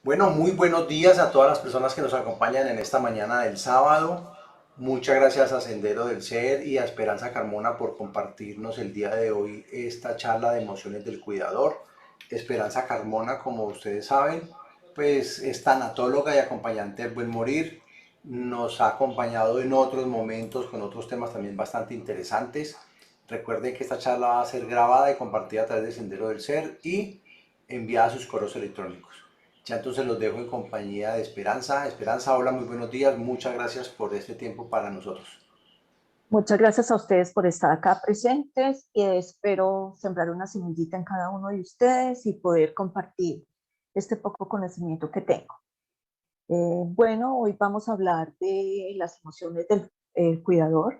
Bueno, muy buenos días a todas las personas que nos acompañan en esta mañana del sábado. Muchas gracias a Sendero del Ser y a Esperanza Carmona por compartirnos el día de hoy esta charla de emociones del cuidador. Esperanza Carmona, como ustedes saben, pues es tanatóloga y acompañante del buen morir. Nos ha acompañado en otros momentos con otros temas también bastante interesantes. Recuerden que esta charla va a ser grabada y compartida a través de Sendero del Ser y enviada a sus correos electrónicos. Ya entonces los dejo en compañía de Esperanza. Esperanza, hola, muy buenos días. Muchas gracias por este tiempo para nosotros. Muchas gracias a ustedes por estar acá presentes y espero sembrar una semillita en cada uno de ustedes y poder compartir este poco conocimiento que tengo. Bueno, hoy vamos a hablar de las emociones del cuidador.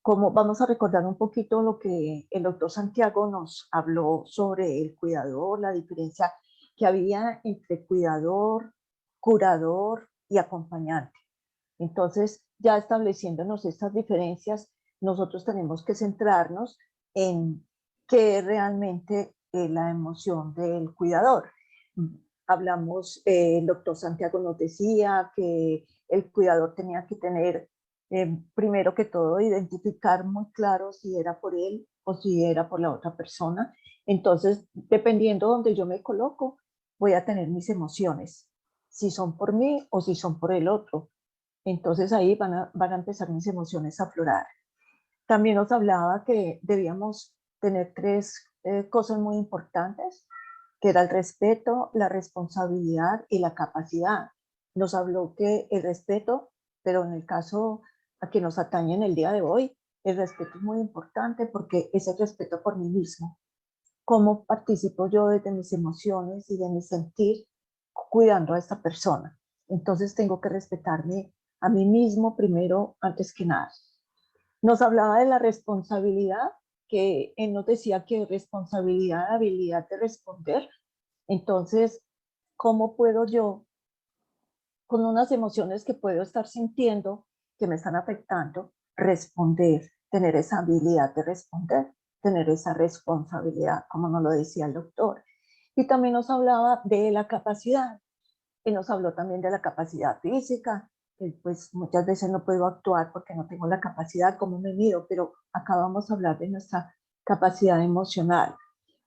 Como vamos a recordar un poquito lo que el doctor Santiago nos habló sobre el cuidador, la diferencia que había entre cuidador, curador y acompañante. Entonces, ya estableciéndonos estas diferencias, nosotros tenemos que centrarnos en qué es realmente la emoción del cuidador. Hablamos, el doctor Santiago nos decía que el cuidador tenía que tener, primero que todo, identificar muy claro si era por él o si era por la otra persona. Entonces, dependiendo de donde yo me coloco, voy a tener mis emociones, si son por mí o si son por el otro. Entonces ahí van a empezar mis emociones a aflorar. También nos hablaba que debíamos tener tres cosas muy importantes, que era el respeto, la responsabilidad y la capacidad. Nos habló que el respeto, pero en el caso a que nos atañe en el día de hoy, el respeto es muy importante porque es el respeto por mí mismo. ¿Cómo participo yo desde mis emociones y de mi sentir cuidando a esta persona? Entonces tengo que respetarme a mí mismo primero antes que nada. Nos hablaba de la responsabilidad, que él nos decía que responsabilidad, habilidad de responder. Entonces, ¿cómo puedo yo, con unas emociones que puedo estar sintiendo, que me están afectando, responder, tener esa habilidad de responder, tener esa responsabilidad, como nos lo decía el doctor? Y también nos hablaba de la capacidad, y nos habló también de la capacidad física, que pues muchas veces no puedo actuar porque no tengo la capacidad, como me mido, pero acá vamos a hablar de nuestra capacidad emocional.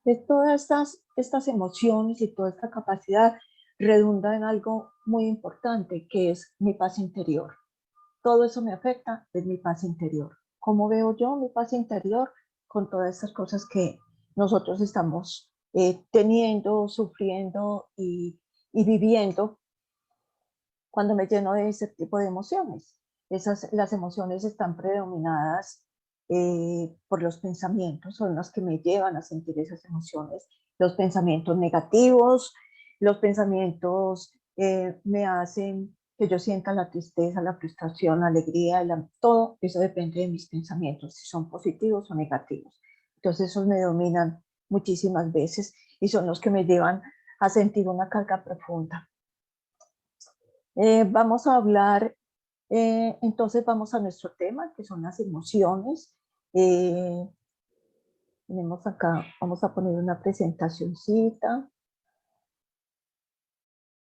De todas estas emociones y toda esta capacidad redunda en algo muy importante, que es mi paz interior. Todo eso me afecta, es mi paz interior. ¿Cómo veo yo mi paz interior con todas estas cosas que nosotros estamos teniendo, sufriendo y viviendo cuando me lleno de ese tipo de emociones? Las emociones están predominadas por los pensamientos, son las que me llevan a sentir esas emociones. Los pensamientos negativos, los pensamientos me hacen que yo sienta la tristeza, la frustración, la alegría, todo eso depende de mis pensamientos, si son positivos o negativos. Entonces esos me dominan muchísimas veces y son los que me llevan a sentir una carga profunda. Vamos a hablar, entonces vamos a nuestro tema, que son las emociones. Eh, Tenemos acá, vamos a poner una presentacioncita.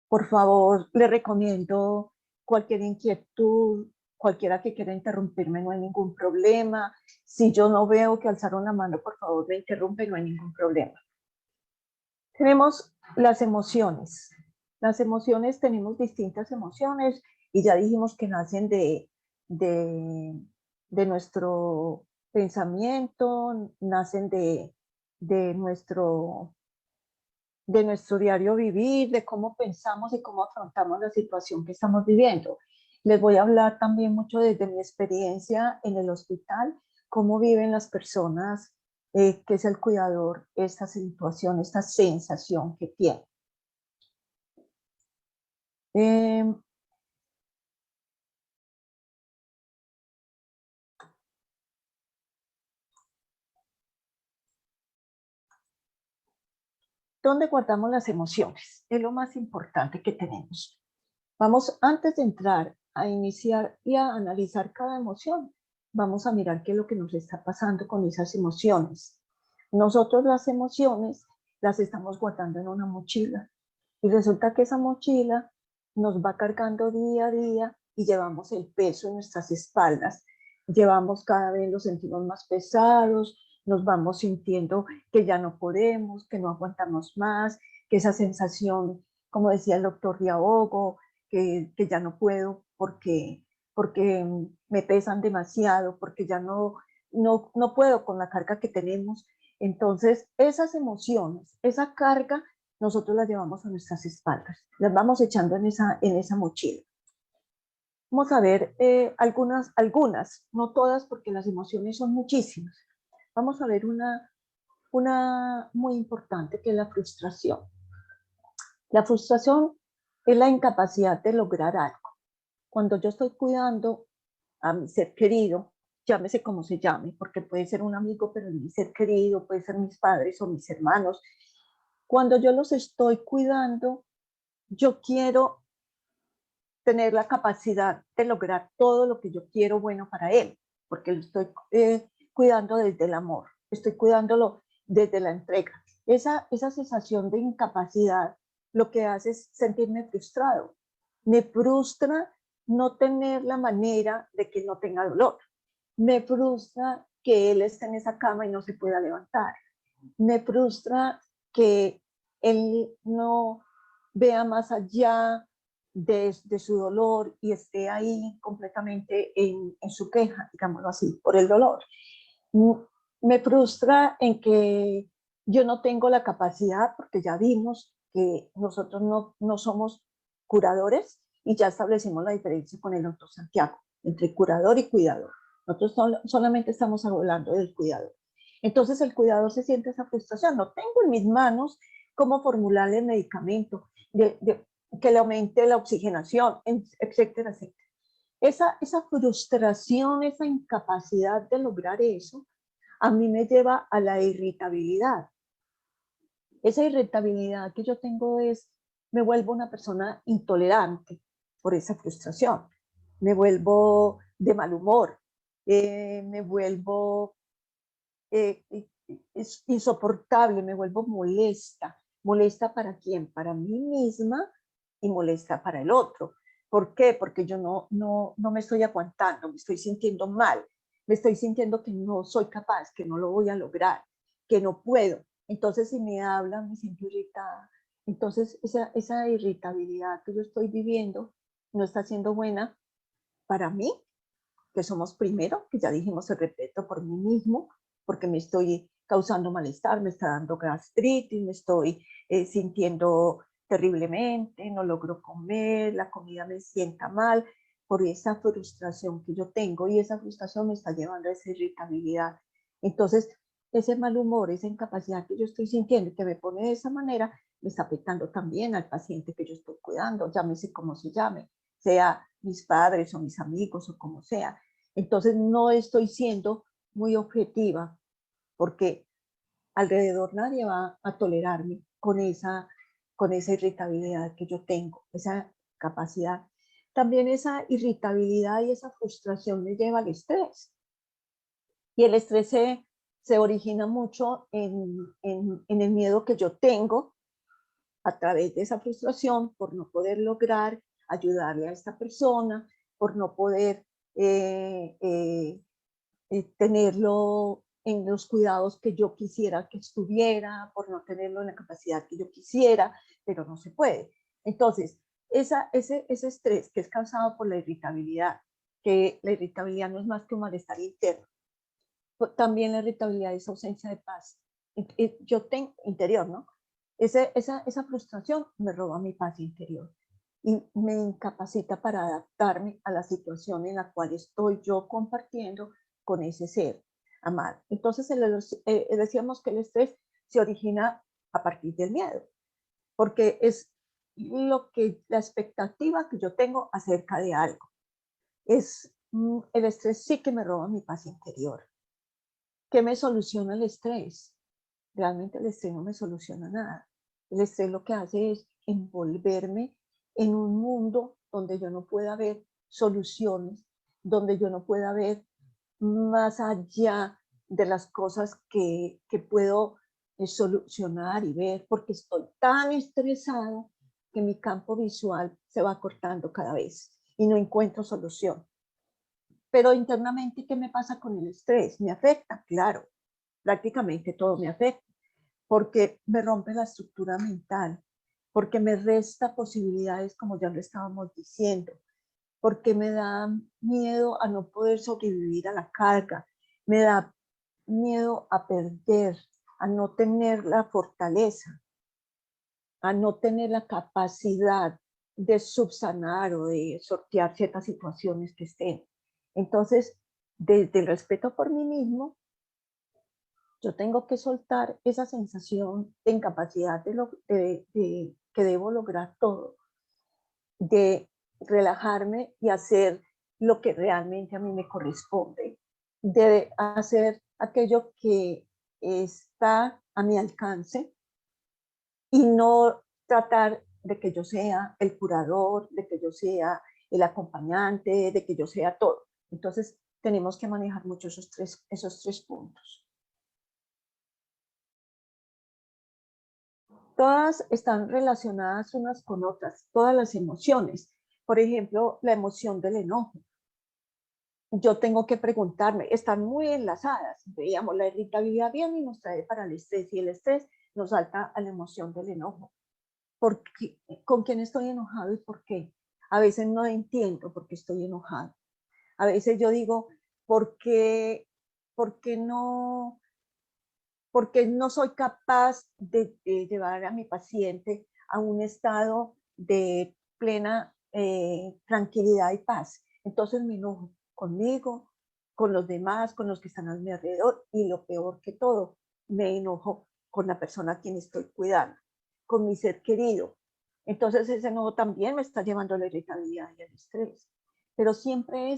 Por favor, le recomiendo cualquier inquietud, cualquiera que quiera interrumpirme, no hay ningún problema. Si yo no veo que alzar una mano, por favor, me interrumpe, no hay ningún problema. Tenemos las emociones. Las emociones, tenemos distintas emociones y ya dijimos que nacen de, de nuestro pensamiento, nacen de nuestro, de nuestro diario vivir, de cómo pensamos y cómo afrontamos la situación que estamos viviendo. Les voy a hablar también mucho desde mi experiencia en el hospital, cómo viven las personas que es el cuidador, esta situación, esta sensación que tiene. Eh, ¿Dónde guardamos las emociones? Es lo más importante que tenemos. Vamos, antes de entrar a iniciar y a analizar cada emoción, vamos a mirar qué es lo que nos está pasando con esas emociones. Nosotros las emociones las estamos guardando en una mochila. Y resulta que esa mochila nos va cargando día a día y llevamos el peso en nuestras espaldas. Llevamos cada vez, los sentimos más pesados, nos vamos sintiendo que ya no podemos, que no aguantamos más, que esa sensación, como decía el doctor Riabogo, que ya no puedo porque me pesan demasiado, porque ya no puedo con la carga que tenemos. Entonces, esas emociones, esa carga, nosotros las llevamos a nuestras espaldas, las vamos echando en esa mochila. Vamos a ver algunas, no todas, porque las emociones son muchísimas. Vamos a ver una muy importante, que es la frustración. La frustración es la incapacidad de lograr algo. Cuando yo estoy cuidando a mi ser querido, llámese como se llame, porque puede ser un amigo, pero es mi ser querido, puede ser mis padres o mis hermanos. Cuando yo los estoy cuidando, yo quiero tener la capacidad de lograr todo lo que yo quiero bueno para él, porque lo estoy cuidando desde el amor, estoy cuidándolo desde la entrega. Esa sensación de incapacidad lo que hace es sentirme frustrado. Me frustra no tener la manera de que no tenga dolor. Me frustra que él esté en esa cama y no se pueda levantar. Me frustra que él no vea más allá de su dolor y esté ahí completamente en su queja, digámoslo así, por el dolor. Me frustra en que yo no tengo la capacidad, porque ya vimos que nosotros no somos curadores y ya establecimos la diferencia con el doctor Santiago, entre curador y cuidador. Nosotros solamente estamos hablando del cuidador. Entonces el cuidador se siente esa frustración. No tengo en mis manos cómo formularle el medicamento, que le aumente la oxigenación, etcétera, etcétera. Esa frustración, esa incapacidad de lograr eso, a mí me lleva a la irritabilidad. Esa irritabilidad que yo tengo me vuelvo una persona intolerante por esa frustración. Me vuelvo de mal humor, me vuelvo es insoportable, me vuelvo molesta. ¿Molesta para quién? Para mí misma y molesta para el otro. ¿Por qué? Porque yo no me estoy aguantando, me estoy sintiendo mal, me estoy sintiendo que no soy capaz, que no lo voy a lograr, que no puedo. Entonces, si me hablan, me siento irritada. Entonces, esa irritabilidad que yo estoy viviendo no está siendo buena para mí, que somos primero, que ya dijimos el respeto por mí mismo, porque me estoy causando malestar, me está dando gastritis, me estoy sintiendo terriblemente, no logro comer, la comida me sienta mal, por esa frustración que yo tengo, y esa frustración me está llevando a esa irritabilidad. Entonces, ese mal humor, esa incapacidad que yo estoy sintiendo y que me pone de esa manera, me está afectando también al paciente que yo estoy cuidando, llámese como se llame, sea mis padres o mis amigos o como sea. Entonces no estoy siendo muy objetiva, porque alrededor nadie va a tolerarme con esa irritabilidad que yo tengo, esa capacidad. También esa irritabilidad y esa frustración me lleva al estrés. Y el estrés se origina mucho en el miedo que yo tengo a través de esa frustración por no poder lograr ayudarle a esta persona, por no poder tenerlo en los cuidados que yo quisiera que estuviera, por no tenerlo en la capacidad que yo quisiera, pero no se puede. Entonces, ese estrés que es causado por la irritabilidad, que la irritabilidad no es más que un malestar interno, también la irritabilidad es ausencia de paz. Yo tengo interior, ¿no? Esa frustración me roba mi paz interior y me incapacita para adaptarme a la situación en la cual estoy yo compartiendo con ese ser amado. Entonces, decíamos que el estrés se origina a partir del miedo, porque es la expectativa que yo tengo acerca de algo. El estrés sí que me roba mi paz interior. ¿Qué me soluciona el estrés? Realmente el estrés no me soluciona nada. El estrés lo que hace es envolverme en un mundo donde yo no pueda ver soluciones, donde yo no pueda ver más allá de las cosas que puedo solucionar y ver, porque estoy tan estresada que mi campo visual se va cortando cada vez y no encuentro solución. Pero internamente, ¿qué me pasa con el estrés? ¿Me afecta? Claro, prácticamente todo me afecta, porque me rompe la estructura mental, porque me resta posibilidades, como ya lo estábamos diciendo, porque me da miedo a no poder sobrevivir a la carga, me da miedo a perder, a no tener la fortaleza, a no tener la capacidad de subsanar o de sortear ciertas situaciones que estén. Entonces, desde el respeto por mí mismo, yo tengo que soltar esa sensación de incapacidad de que debo lograr todo, de relajarme y hacer lo que realmente a mí me corresponde, de hacer aquello que está a mi alcance y no tratar de que yo sea el curador, de que yo sea el acompañante, de que yo sea todo. Entonces, tenemos que manejar mucho esos tres puntos. Todas están relacionadas unas con otras, todas las emociones. Por ejemplo, la emoción del enojo. Yo tengo que preguntarme, están muy enlazadas. Veíamos, la irritabilidad viene y nos trae para el estrés, y el estrés nos salta a la emoción del enojo. ¿Por qué? ¿Con quién estoy enojado y por qué? A veces no entiendo por qué estoy enojado. A veces yo digo, ¿por qué, por qué no, porque no soy capaz de llevar a mi paciente a un estado de plena tranquilidad y paz? Entonces me enojo conmigo, con los demás, con los que están a mi alrededor, y lo peor que todo, me enojo con la persona a quien estoy cuidando, con mi ser querido. Entonces ese enojo también me está llevando a la irritabilidad y al estrés. Pero siempre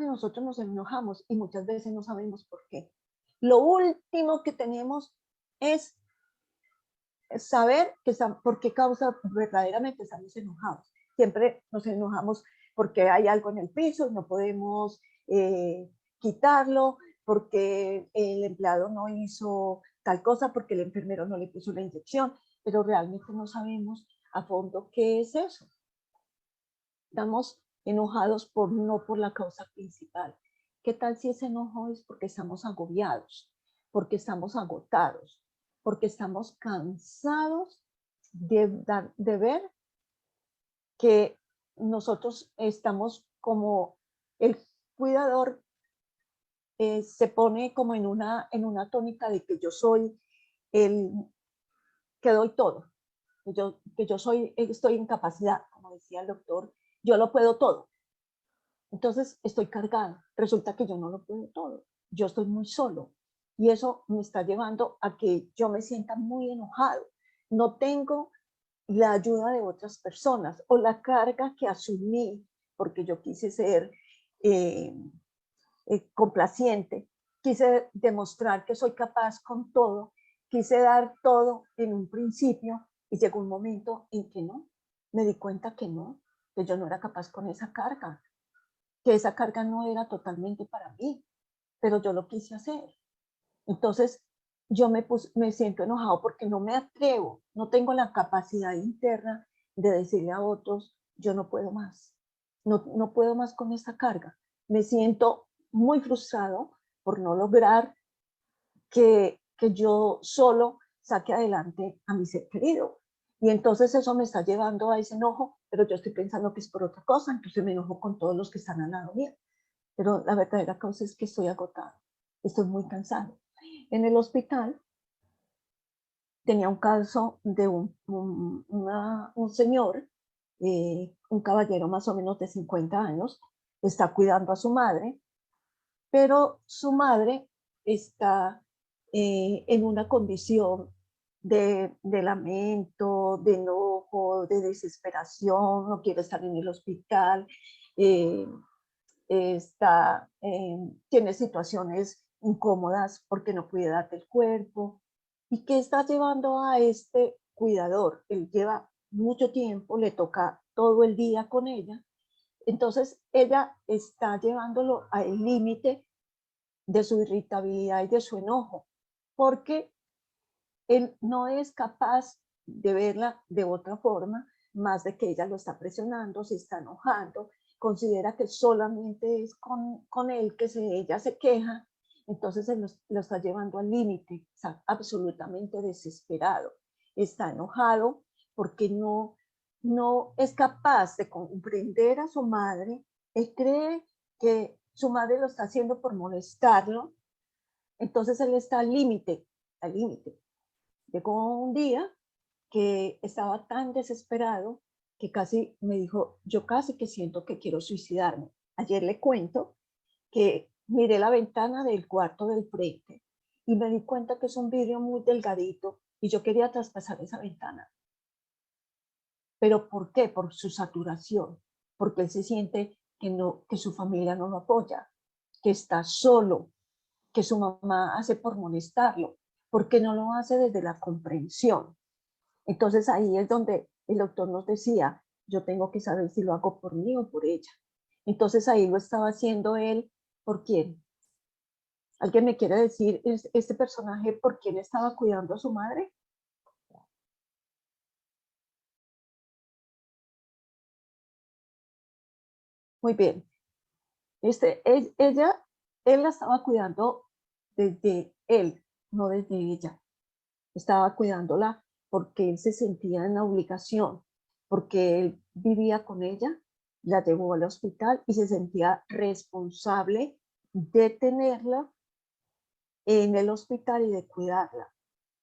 nosotros nos enojamos y muchas veces no sabemos por qué. Lo último que tenemos es saber por qué causa verdaderamente estamos enojados. Siempre nos enojamos porque hay algo en el piso y no podemos quitarlo, porque el empleado no hizo tal cosa, porque el enfermero no le puso la inyección, pero realmente no sabemos a fondo qué es eso. Estamos enojados no por la causa principal. ¿Qué tal si ese enojo es porque estamos agobiados, porque estamos agotados, porque estamos cansados de ver que nosotros estamos como el cuidador se pone como en una tónica de que yo soy el que doy todo, que yo estoy en capacidad, como decía el doctor, yo lo puedo todo. Entonces estoy cargada. Resulta que yo no lo puedo todo. Yo estoy muy solo. Y eso me está llevando a que yo me sienta muy enojado. No tengo la ayuda de otras personas o la carga que asumí porque yo quise ser eh, complaciente. Quise demostrar que soy capaz con todo. Quise dar todo en un principio y llegó un momento en que no. Me di cuenta que no, que yo no era capaz con esa carga, que esa carga no era totalmente para mí, pero yo lo quise hacer. Entonces, yo me siento enojado porque no me atrevo, no tengo la capacidad interna de decirle a otros, yo no puedo más, no puedo más con esta carga. Me siento muy frustrado por no lograr que yo solo saque adelante a mi ser querido. Y entonces eso me está llevando a ese enojo, pero yo estoy pensando que es por otra cosa, entonces me enojo con todos los que están al lado mío. Pero la verdadera causa es que estoy agotado, estoy muy cansado. En el hospital tenía un caso de un señor, un caballero más o menos de 50 años, está cuidando a su madre, pero su madre está en una condición de lamento, de enojo, de desesperación, no quiere estar en el hospital, eh, tiene situaciones incómodas porque no cuida del cuerpo. ¿Y qué está llevando a este cuidador? Él lleva mucho tiempo, le toca todo el día con ella, entonces ella está llevándolo al límite de su irritabilidad y de su enojo, porque él no es capaz de verla de otra forma, más de que ella lo está presionando, se está enojando, considera que solamente es con él que ella se queja, entonces él lo está llevando al límite, está absolutamente desesperado, está enojado porque no es capaz de comprender a su madre, él cree que su madre lo está haciendo por molestarlo, entonces él está al límite, al límite. Llegó un día que estaba tan desesperado que casi me dijo, yo casi que siento que quiero suicidarme. Ayer le cuento que miré la ventana del cuarto del frente y me di cuenta que es un vidrio muy delgadito y yo quería traspasar esa ventana. ¿Pero por qué? Por su saturación, porque él se siente que su familia no lo apoya, que está solo, que su mamá hace por molestarlo, porque no lo hace desde la comprensión. Entonces ahí es donde el doctor nos decía, yo tengo que saber si lo hago por mí o por ella. Entonces ahí lo estaba haciendo él, ¿por quién? ¿Alguien me quiere decir este personaje por quién estaba cuidando a su madre? Muy bien. Él la estaba cuidando desde él, no desde ella. Estaba cuidándola porque él se sentía en la obligación, porque él vivía con ella, la llevó al hospital y se sentía responsable de tenerla en el hospital y de cuidarla.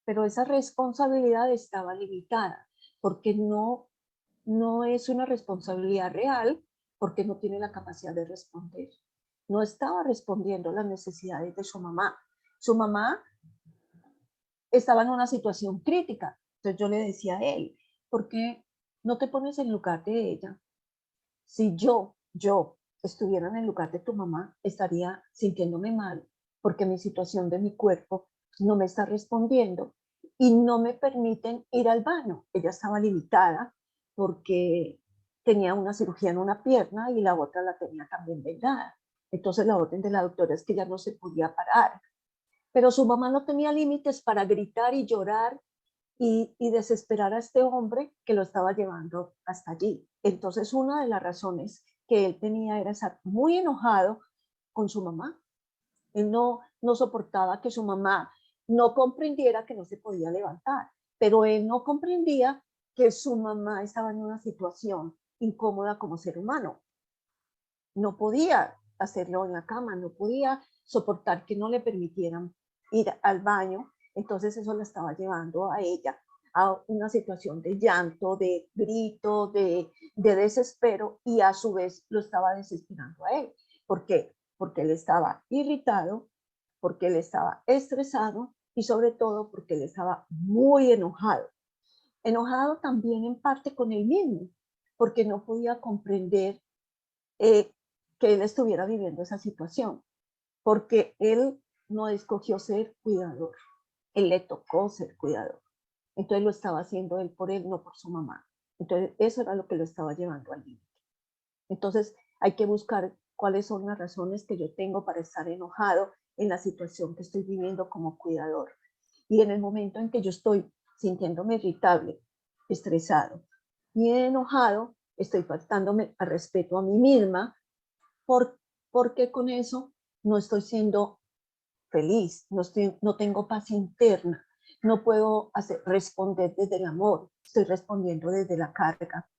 Pero esa responsabilidad estaba limitada porque no es una responsabilidad real porque no tiene la capacidad de responder. No estaba respondiendo a las necesidades de su mamá. Su mamá estaba en una situación crítica. Entonces yo le decía a él, ¿por qué no te pones en lugar de ella? Si yo estuviera en el lugar de tu mamá, estaría sintiéndome mal porque mi situación de mi cuerpo no me está respondiendo y no me permiten ir al baño. Ella estaba limitada porque tenía una cirugía en una pierna y la otra la tenía también vendada. Entonces la orden de la doctora es que ya no se podía parar. Pero su mamá no tenía límites para gritar y llorar y desesperar a este hombre que lo estaba llevando hasta allí. Entonces, una de las razones que él tenía era estar muy enojado con su mamá. Él no soportaba que su mamá no comprendiera que no se podía levantar, pero él no comprendía que su mamá estaba en una situación incómoda como ser humano. No podía hacerlo en la cama, no podía soportar que no le permitieran ir al baño, entonces eso la estaba llevando a ella a una situación de llanto, de grito, de desespero y a su vez lo estaba desesperando a él. ¿Por qué? Porque él estaba irritado, porque él estaba estresado y sobre todo porque él estaba muy enojado. Enojado también en parte con él mismo, porque no podía comprender eh, que él estuviera viviendo esa situación, porque él no escogió ser cuidador, él le tocó ser cuidador. Entonces lo estaba haciendo él por él, no por su mamá. Entonces eso era lo que lo estaba llevando al límite. Entonces hay que buscar cuáles son las razones que yo tengo para estar enojado en la situación que estoy viviendo como cuidador. Y en el momento en que yo estoy sintiéndome irritable, estresado y enojado, estoy faltándome al respeto a mí misma por, porque con eso no estoy siendo feliz, no tengo paz interna, no puedo responder desde el amor, estoy respondiendo desde la carga,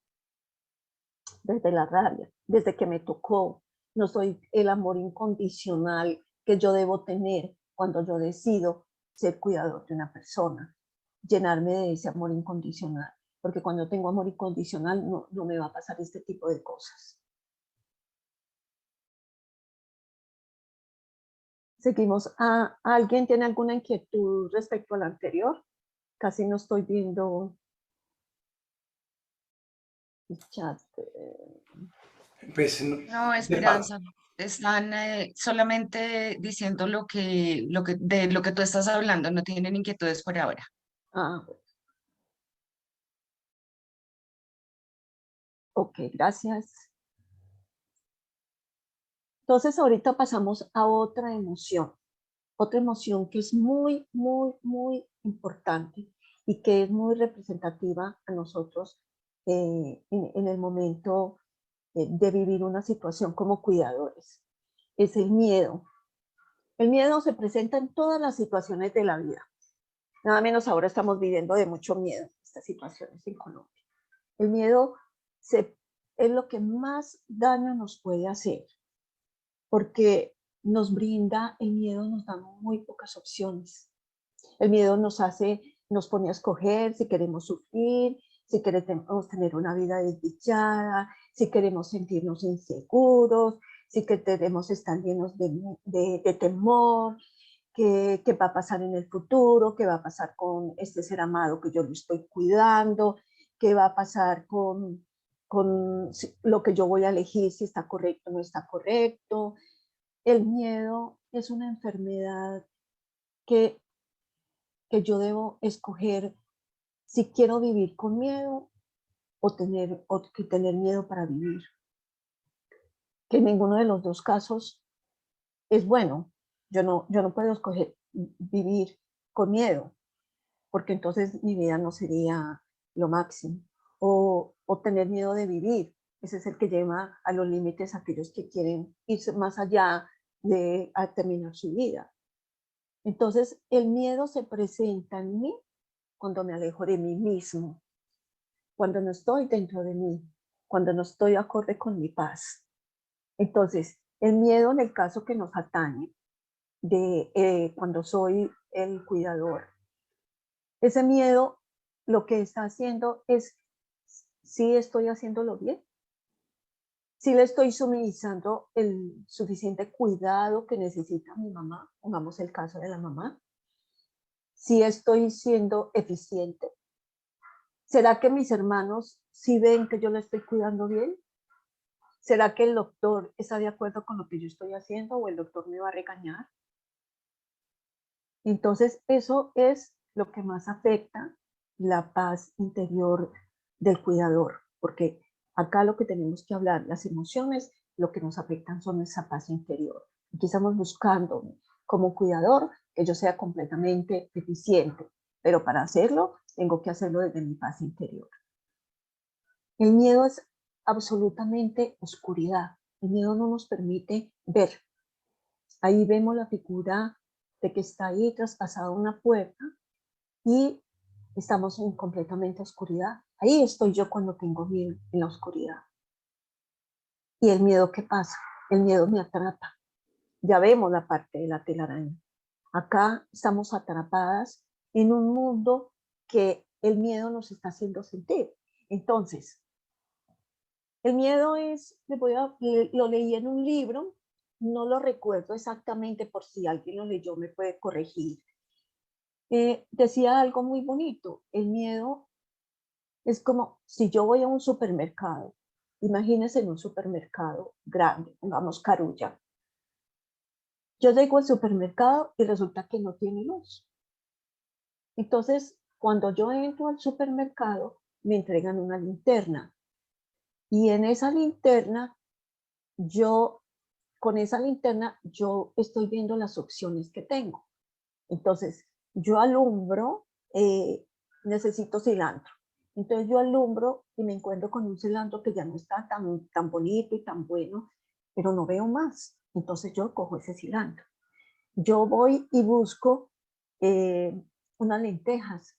desde la rabia, desde que me tocó, no soy el amor incondicional que yo debo tener cuando yo decido ser cuidador de una persona, llenarme de ese amor incondicional, porque cuando tengo amor incondicional no me va a pasar este tipo de cosas. Seguimos. ¿Alguien tiene alguna inquietud respecto a la anterior? Casi no estoy viendo el chat. Pues, No, de par- Esperanza, están solamente diciendo de lo que tú estás hablando, no tienen inquietudes por ahora. Bueno. Ok, gracias. Entonces ahorita pasamos a otra emoción que es muy, muy, muy importante y que es muy representativa a nosotros en el momento de vivir una situación como cuidadores. Es el miedo. El miedo se presenta en todas las situaciones de la vida. Nada menos ahora estamos viviendo de mucho miedo estas situaciones en Colombia. El miedo es lo que más daño nos puede hacer, porque el miedo nos da muy pocas opciones. El miedo nos pone a escoger si queremos sufrir, si queremos tener una vida desdichada, si queremos sentirnos inseguros, si queremos estar llenos de temor, qué va a pasar en el futuro, qué va a pasar con este ser amado que yo lo estoy cuidando, qué va a pasar con lo que yo voy a elegir, si está correcto o no está correcto. El miedo es una enfermedad que, que yo debo escoger si quiero vivir con miedo o que tener miedo para vivir. Que ninguno de los dos casos es bueno. Yo no puedo escoger vivir con miedo, porque entonces mi vida no sería lo máximo. O tener miedo de vivir. Ese es el que lleva a los límites a aquellos que quieren irse más allá de a terminar su vida. Entonces, el miedo se presenta en mí cuando me alejo de mí mismo, cuando no estoy dentro de mí, cuando no estoy acorde con mi paz. Entonces, el miedo en el caso que nos atañe, de cuando soy el cuidador, ese miedo lo que está haciendo es si estoy haciéndolo bien, si le estoy suministrando el suficiente cuidado que necesita mi mamá, pongamos el caso de la mamá, si estoy siendo eficiente. ¿Será que mis hermanos sí ven que yo le estoy cuidando bien? ¿Será que el doctor está de acuerdo con lo que yo estoy haciendo o el doctor me va a regañar? Entonces, eso es lo que más afecta la paz interior del cuidador, porque acá lo que tenemos que hablar, las emociones, lo que nos afectan son esa paz interior. Aquí estamos buscando como cuidador que yo sea completamente eficiente, pero para hacerlo tengo que hacerlo desde mi paz interior. El miedo es absolutamente oscuridad. El miedo no nos permite ver. Ahí vemos la figura de que está ahí traspasada una puerta y estamos en completamente oscuridad. Ahí estoy yo cuando tengo miedo, en la oscuridad. ¿Y el miedo qué pasa? El miedo me atrapa. Ya vemos la parte de la telaraña. Acá estamos atrapadas en un mundo que el miedo nos está haciendo sentir. Entonces, el miedo es, lo leí en un libro, no lo recuerdo exactamente, por si alguien lo leyó me puede corregir. Decía algo muy bonito, el miedo es como si yo voy a un supermercado, imagínense en un supermercado grande, pongamos Carulla. Yo llego al supermercado y resulta que no tiene luz. Entonces, cuando yo entro al supermercado, me entregan una linterna. Y en esa linterna, con esa linterna, yo estoy viendo las opciones que tengo. Entonces, yo alumbro, necesito cilantro. Entonces yo alumbro y me encuentro con un cilantro que ya no está tan bonito y tan bueno, pero no veo más. Entonces yo cojo ese cilantro. Yo voy y busco eh, unas lentejas.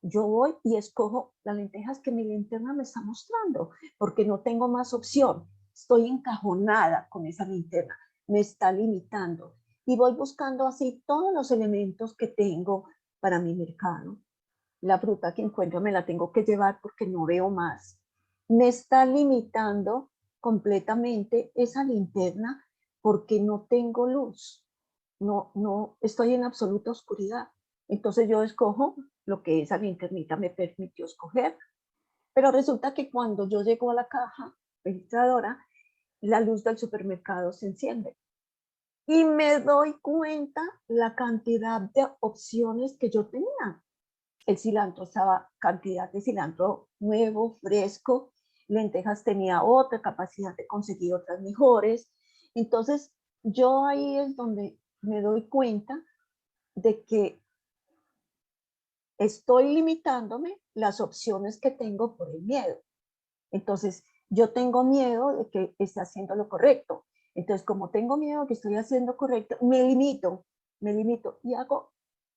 Yo voy y escojo las lentejas que mi linterna me está mostrando, porque no tengo más opción. Estoy encajonada con esa linterna, me está limitando. Y voy buscando así todos los elementos que tengo para mi mercado. La fruta que encuentro me la tengo que llevar porque no veo más. Me está limitando completamente esa linterna porque no tengo luz. No, estoy en absoluta oscuridad. Entonces yo escojo lo que esa linternita me permitió escoger. Pero resulta que cuando yo llego a la caja registradora, la luz del supermercado se enciende. Y me doy cuenta la cantidad de opciones que yo tenía. El cilantro estaba cantidad de cilantro nuevo, fresco, lentejas tenía otra capacidad de conseguir otras mejores. Entonces, yo ahí es donde me doy cuenta de que estoy limitándome las opciones que tengo por el miedo. Entonces, yo tengo miedo de que esté haciendo lo correcto. Entonces, como tengo miedo que estoy haciendo correcto, me limito y hago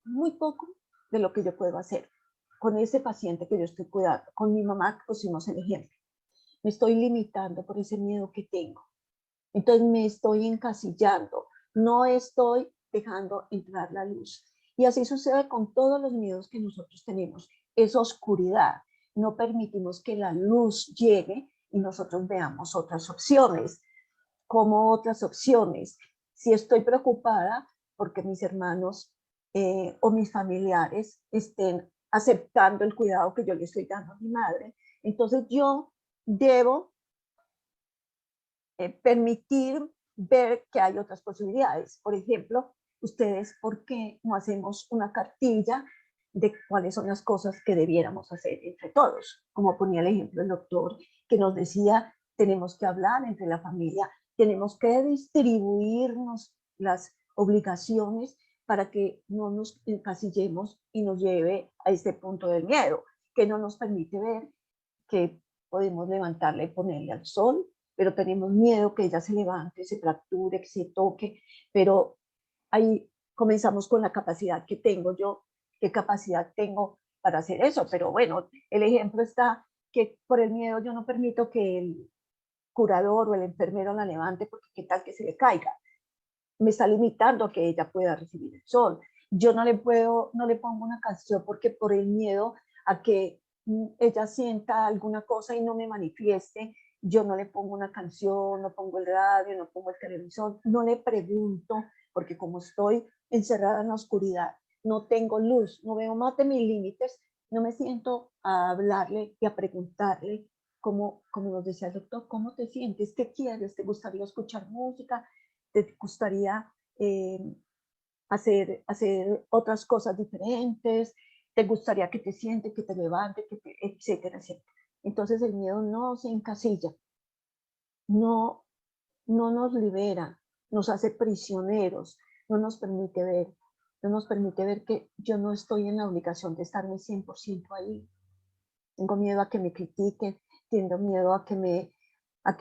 muy poco de lo que yo puedo hacer con ese paciente que yo estoy cuidando. Con mi mamá pusimos el ejemplo. Me estoy limitando por ese miedo que tengo. Entonces me estoy encasillando, no estoy dejando entrar la luz. Y así sucede con todos los miedos que nosotros tenemos. Es oscuridad. No permitimos que la luz llegue y nosotros veamos otras opciones. Como otras opciones. Si estoy preocupada porque mis hermanos o mis familiares estén aceptando el cuidado que yo le estoy dando a mi madre, entonces yo debo permitir ver que hay otras posibilidades. Por ejemplo, ustedes, ¿por qué no hacemos una cartilla de cuáles son las cosas que debiéramos hacer entre todos? Como ponía el ejemplo el doctor, que nos decía, tenemos que hablar entre la familia, tenemos que distribuirnos las obligaciones para que no nos encasillemos y nos lleve a este punto del miedo, que no nos permite ver que podemos levantarla y ponerle al sol, pero tenemos miedo que ella se levante, se fracture, que se toque, pero ahí comenzamos con la capacidad que tengo yo, qué capacidad tengo para hacer eso, pero bueno, el ejemplo está que por el miedo yo no permito que el curador o el enfermero la levante porque qué tal que se le caiga, me está limitando a que ella pueda recibir el sol. Yo no le pongo una canción porque por el miedo a que ella sienta alguna cosa y no me manifieste, yo no le pongo una canción, no pongo el radio, no pongo el televisor, no le pregunto, porque como estoy encerrada en la oscuridad, no tengo luz, no veo más de mis límites, no me siento a hablarle y a preguntarle, como nos decía el doctor, ¿cómo te sientes? ¿Qué quieres? ¿Te gustaría escuchar música? ¿Te gustaría hacer otras cosas diferentes? ¿Te gustaría que te sientes, que te levantes, etcétera, etcétera? Entonces el miedo no se encasilla, no, no nos libera, nos hace prisioneros, no nos permite ver, no nos permite ver que yo no estoy en la obligación de estarme 100% ahí. Tengo miedo a que me critiquen, tengo miedo a que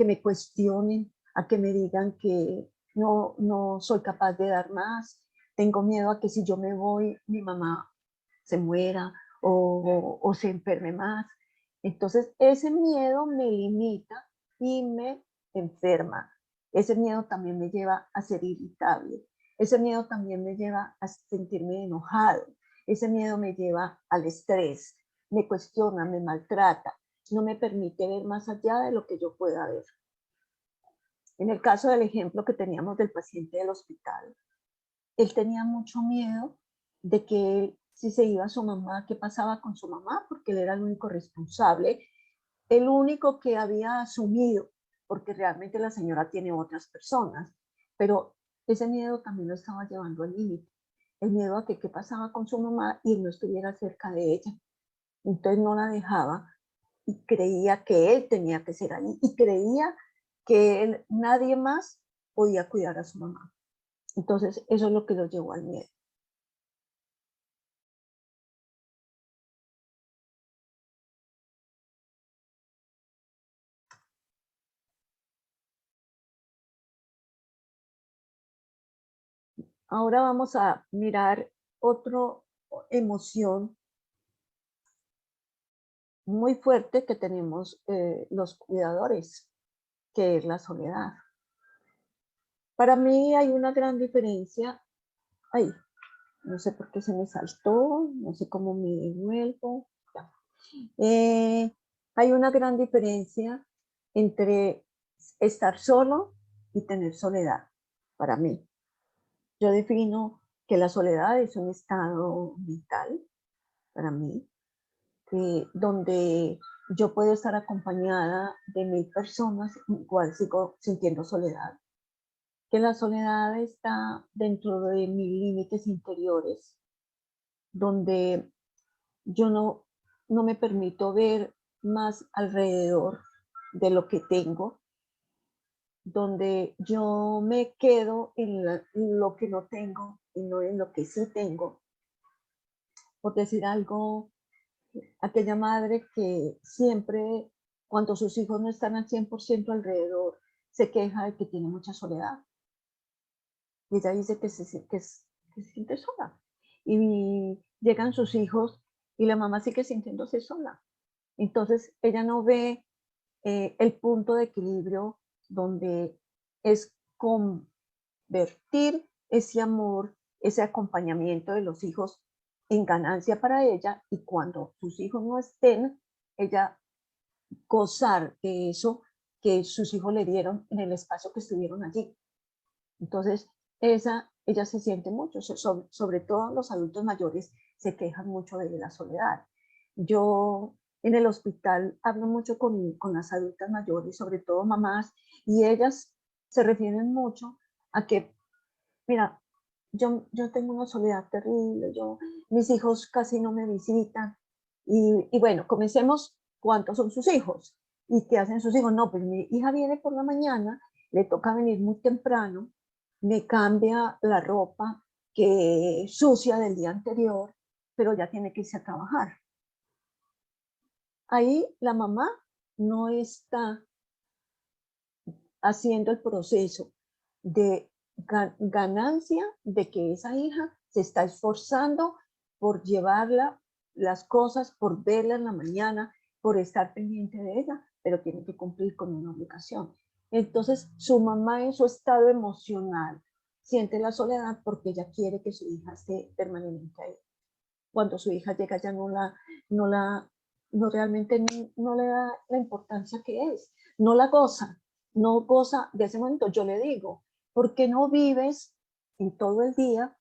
me cuestionen, a que me digan que no soy capaz de dar más. Tengo miedo a que si yo me voy, mi mamá se muera o se enferme más. Entonces, ese miedo me limita y me enferma. Ese miedo también me lleva a ser irritable. Ese miedo también me lleva a sentirme enojado. Ese miedo me lleva al estrés, me cuestiona, me maltrata, no me permite ver más allá de lo que yo pueda ver. En el caso del ejemplo que teníamos del paciente del hospital, él tenía mucho miedo de que si se iba su mamá, qué pasaba con su mamá, porque él era el único responsable, el único que había asumido, porque realmente la señora tiene otras personas, pero ese miedo también lo estaba llevando al límite, el miedo a que qué pasaba con su mamá y él no estuviera cerca de ella. Entonces no la dejaba y creía que él tenía que ser ahí y creía que él, nadie más podía cuidar a su mamá. Entonces eso es lo que lo llevó al miedo. Ahora vamos a mirar otra emoción muy fuerte que tenemos los cuidadores, que es la soledad. Para mí hay una gran diferencia. Ay, no sé por qué se me saltó, no sé cómo me devuelvo. Eh, hay una gran diferencia entre estar solo y tener soledad, para mí. Yo defino que la soledad es un estado mental, para mí, donde yo puedo estar acompañada de 1000 personas, igual sigo sintiendo soledad. Que la soledad está dentro de mis límites interiores, donde yo no me permito ver más alrededor de lo que tengo, donde yo me quedo en lo que no tengo y no en lo que sí tengo. por decir algo, aquella madre que siempre, cuando sus hijos no están al 100% alrededor, se queja de que tiene mucha soledad. Y ella dice que se siente sola. Y llegan sus hijos y la mamá sigue sintiéndose sola. Entonces, ella no ve el punto de equilibrio donde es convertir ese amor, ese acompañamiento de los hijos en ganancia para ella, y cuando sus hijos no estén, ella gozar de eso que sus hijos le dieron en el espacio que estuvieron allí. Entonces, ella se siente mucho, sobre todo los adultos mayores se quejan mucho de la soledad. Yo en el hospital hablo mucho con las adultas mayores, sobre todo mamás, y ellas se refieren mucho a que, mira, yo tengo una soledad terrible, mis hijos casi no me visitan, y bueno, comencemos, ¿cuántos son sus hijos? ¿Y qué hacen sus hijos? No, pues mi hija viene por la mañana, le toca venir muy temprano, me cambia la ropa que sucia del día anterior, pero ya tiene que irse a trabajar. Ahí la mamá no está haciendo el proceso de ganancia de que esa hija se está esforzando por llevarla las cosas, por verla en la mañana, por estar pendiente de ella, pero tiene que cumplir con una obligación. Entonces, su mamá en su estado emocional siente la soledad porque ella quiere que su hija esté permanentemente ahí. Cuando su hija llega ya no realmente no le da la importancia que es, no la goza, no goza de ese momento. Yo le digo, ¿por qué no vives en todo el día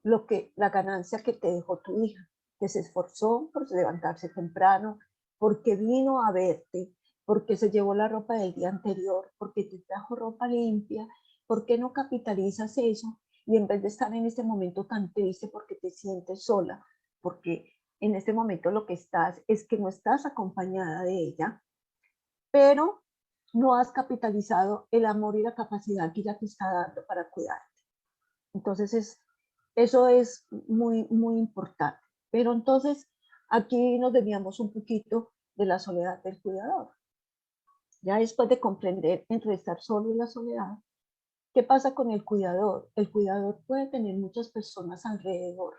la ganancia que te dejó tu hija, que se esforzó por levantarse temprano, porque vino a verte, porque se llevó la ropa del día anterior, porque te trajo ropa limpia? ¿Por qué no capitalizas eso? Y en vez de estar en este momento tan triste porque te sientes sola, porque en este momento lo que estás es que no estás acompañada de ella, pero no has capitalizado el amor y la capacidad que ella te está dando para cuidarte. Entonces, eso es muy, muy importante. Pero entonces, aquí nos desviamos un poquito de la soledad del cuidador. Ya después de comprender entre estar solo y la soledad, ¿qué pasa con el cuidador? El cuidador puede tener muchas personas alrededor,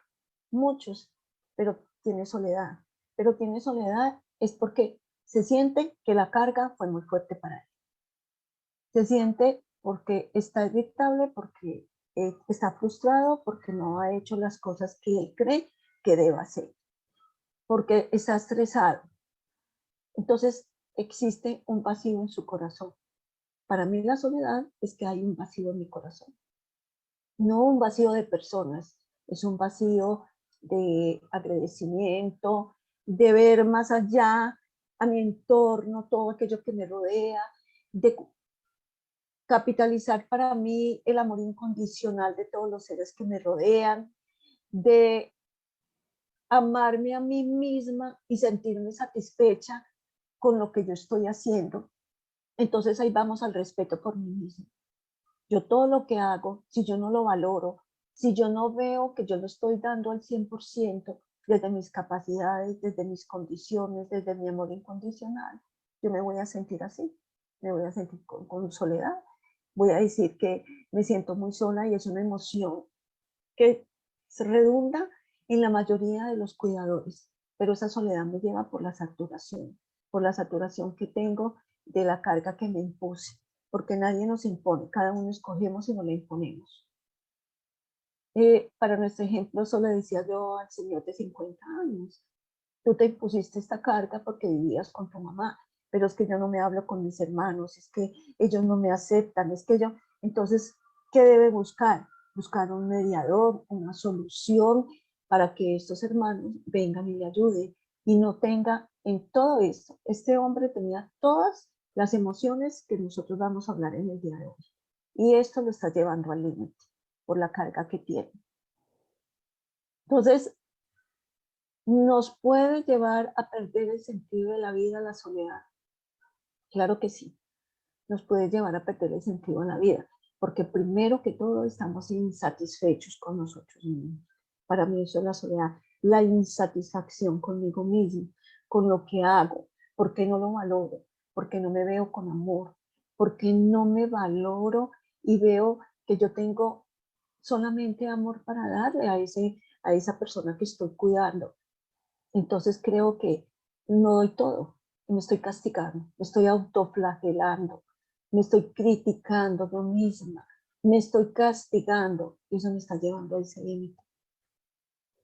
muchos, pero tiene soledad. Pero tiene soledad es porque se siente que la carga fue muy fuerte para él. Se siente porque está irritable, porque está frustrado, porque no ha hecho las cosas que él cree que debe hacer, porque está estresado. Entonces existe un vacío en su corazón. Para mí la soledad es que hay un vacío en mi corazón. No un vacío de personas, es un vacío de agradecimiento, de ver más allá a mi entorno, todo aquello que me rodea, de capitalizar para mí el amor incondicional de todos los seres que me rodean, de amarme a mí misma y sentirme satisfecha con lo que yo estoy haciendo. Entonces ahí vamos al respeto por mí misma. Yo todo lo que hago, si yo no lo valoro, si yo no veo que yo lo estoy dando al 100% desde mis capacidades, desde mis condiciones, desde mi amor incondicional, yo me voy a sentir así, me voy a sentir con soledad. Voy a decir que me siento muy sola y es una emoción que se redunda en la mayoría de los cuidadores, pero esa soledad me lleva por la saturación que tengo de la carga que me impuse, porque nadie nos impone, cada uno escogemos y no le imponemos. Para nuestro ejemplo, solo decía yo al señor de 50 años, tú te impusiste esta carga porque vivías con tu mamá, pero es que yo no me hablo con mis hermanos, es que ellos no me aceptan, es que yo, entonces, ¿qué debe buscar? Buscar un mediador, una solución para que estos hermanos vengan y le ayuden y no tenga en todo esto. Este hombre tenía todas las emociones que nosotros vamos a hablar en el día de hoy y esto lo está llevando al límite por la carga que tiene. Entonces, ¿nos puede llevar a perder el sentido de la vida la soledad? Claro que sí, nos puede llevar a perder el sentido de la vida, porque primero que todo estamos insatisfechos con nosotros mismos. Para mí eso es la soledad. la insatisfacción conmigo mismo, con lo que hago, porque no lo valoro, porque no me veo con amor, porque no me valoro y veo que yo tengo solamente amor para darle a esa persona que estoy cuidando. Entonces creo que no doy todo, me estoy castigando, me estoy autoflagelando, me estoy criticando yo misma, me estoy castigando y eso me está llevando a ese límite.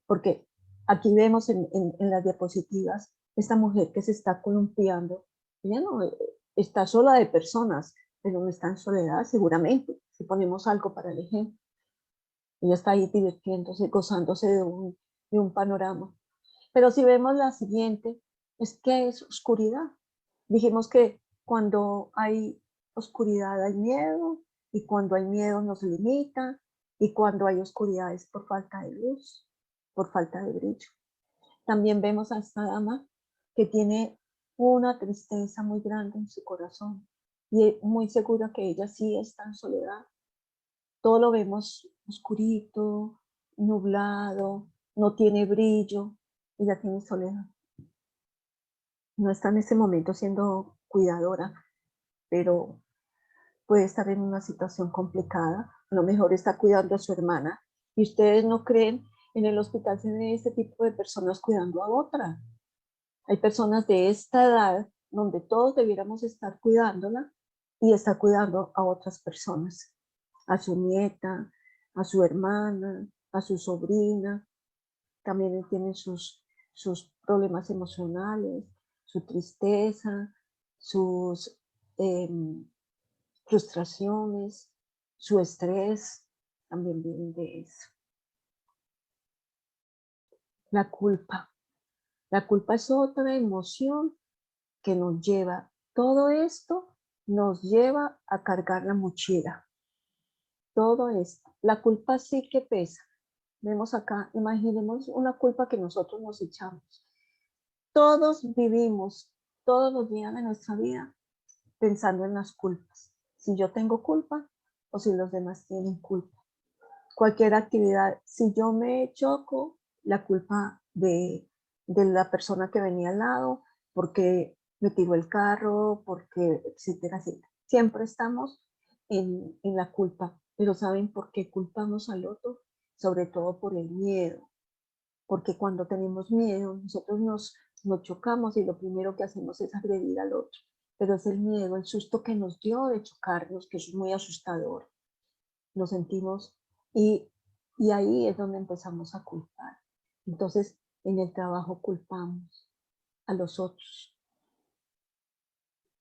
Porque aquí vemos en las diapositivas esta mujer que se está columpiando, ella no está sola de personas, pero no está en soledad seguramente, si ponemos algo para el ejemplo. Ella está ahí divirtiéndose, gozándose de un panorama. Pero si vemos la siguiente, es que es oscuridad. Dijimos que cuando hay oscuridad hay miedo, y cuando hay miedo nos limita, y cuando hay oscuridad es por falta de luz, por falta de brillo. También vemos a esta dama que tiene una tristeza muy grande en su corazón, y muy segura que ella sí está en soledad. Todo lo vemos oscurito, nublado, no tiene brillo, ella tiene soledad. No está en ese momento siendo cuidadora, pero puede estar en una situación complicada. A lo mejor está cuidando a su hermana y ustedes no creen, en el hospital se ve este tipo de personas cuidando a otra. Hay personas de esta edad donde todos debiéramos estar cuidándola y está cuidando a otras personas, a su nieta, a su hermana, a su sobrina. También tienen sus problemas emocionales, su tristeza, sus eh, frustraciones, su estrés, también vienen de eso. La culpa. La culpa es otra emoción que nos lleva, todo esto nos lleva a cargar la mochila. Todo esto. La culpa sí que pesa. Vemos acá, imaginemos una culpa que nosotros nos echamos. Todos vivimos todos los días de nuestra vida pensando en las culpas. Si yo tengo culpa o si los demás tienen culpa. Cualquier actividad, si yo me choco, la culpa de la persona que venía al lado, porque me tiró el carro, porque, etcétera, etcétera. Siempre estamos en la culpa, pero ¿saben por qué culpamos al otro? Sobre todo por el miedo, porque cuando tenemos miedo, nosotros nos chocamos y lo primero que hacemos es agredir al otro, pero es el miedo, el susto que nos dio de chocarnos, que es muy asustador. Lo sentimos y, y ahí es donde empezamos a culpar. Entonces, en el trabajo culpamos a los otros,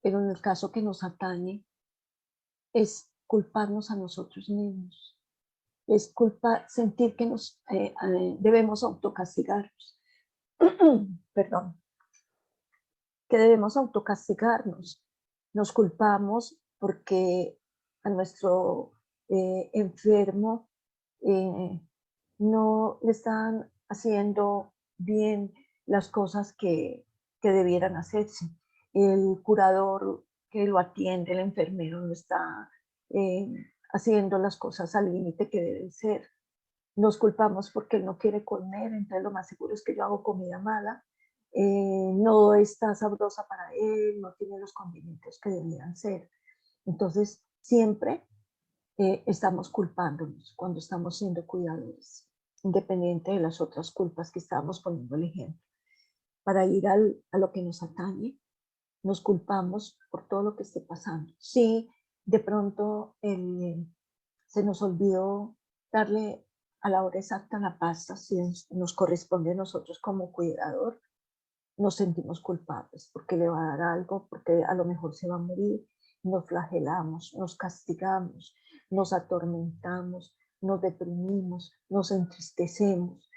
pero en el caso que nos atañe es culparnos a nosotros mismos, es sentir que nos debemos autocastigarnos, perdón, que debemos autocastigarnos. Nos culpamos porque a nuestro enfermo no le están haciendo bien las cosas que debieran hacerse. El curador que lo atiende, el enfermero, no está eh, haciendo las cosas al límite que deben ser. Nos culpamos porque él no quiere comer, entonces lo más seguro es que yo hago comida mala, no está sabrosa para él, no tiene los condimentos que debían ser. Entonces, siempre estamos culpándonos cuando estamos siendo cuidadores, independiente de las otras culpas que estábamos poniendo el ejemplo. Para ir a lo que nos atañe, nos culpamos por todo lo que esté pasando. Si de pronto se nos olvidó darle a la hora exacta la pasta, si nos corresponde a nosotros como cuidador, nos sentimos culpables porque le va a dar algo, porque a lo mejor se va a morir, nos flagelamos, nos castigamos, nos atormentamos, nos deprimimos, nos entristecemos,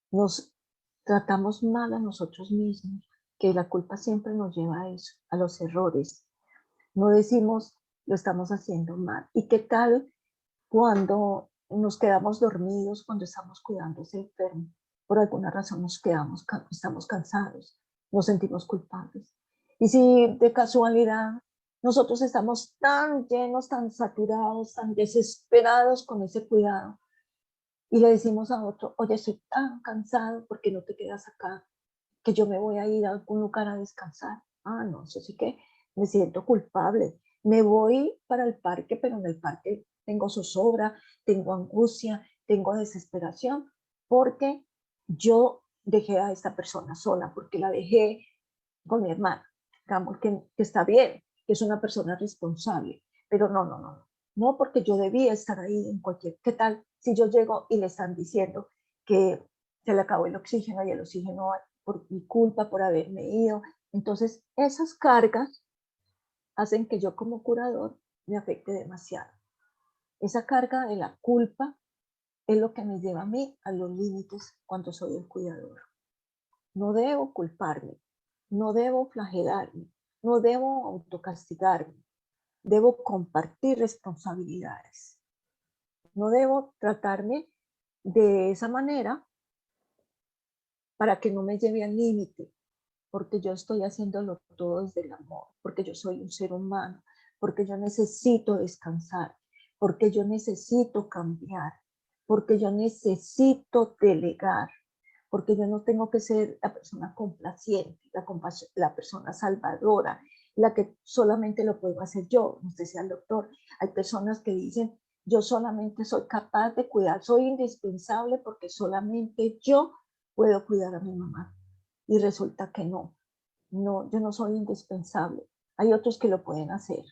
nos tratamos mal a nosotros mismos, que la culpa siempre nos lleva a eso, a los errores. No decimos, lo estamos haciendo mal. ¿Y qué tal cuando nos quedamos dormidos, cuando estamos cuidando a ese enfermo? Por alguna razón estamos cansados, nos sentimos culpables. Y si de casualidad nosotros estamos tan llenos, tan saturados, tan desesperados con ese cuidado, y le decimos a otro, oye, estoy tan cansado, ¿por qué no te quedas acá? Que yo me voy a ir a algún lugar a descansar. Ah, no, eso sí que me siento culpable. Me voy para el parque, pero en el parque tengo zozobra, tengo angustia, tengo desesperación, porque yo dejé a esta persona sola, porque la dejé con mi hermana, digamos que está bien, que es una persona responsable, pero no, no, no, no, porque yo debía estar ahí en cualquier, ¿qué tal si yo llego y le están diciendo que se le acabó el oxígeno y el oxígeno por mi culpa, por haberme ido? Entonces, esas cargas hacen que yo como curador me afecte demasiado. Esa carga de la culpa es lo que me lleva a mí a los límites cuando soy el cuidador. No debo culparme, no debo flagelarme, no debo autocastigarme, debo compartir responsabilidades. No debo tratarme de esa manera para que no me lleve al límite, porque yo estoy haciéndolo todo desde el amor, porque yo soy un ser humano, porque yo necesito descansar, porque yo necesito cambiar, porque yo necesito delegar, porque yo no tengo que ser la persona complaciente, la persona salvadora, la que solamente lo puedo hacer yo, no sé si el doctor. Hay personas que dicen, yo solamente soy capaz de cuidar, soy indispensable porque solamente yo puedo cuidar a mi mamá. Y resulta que no, no, yo no soy indispensable. Hay otros que lo pueden hacer.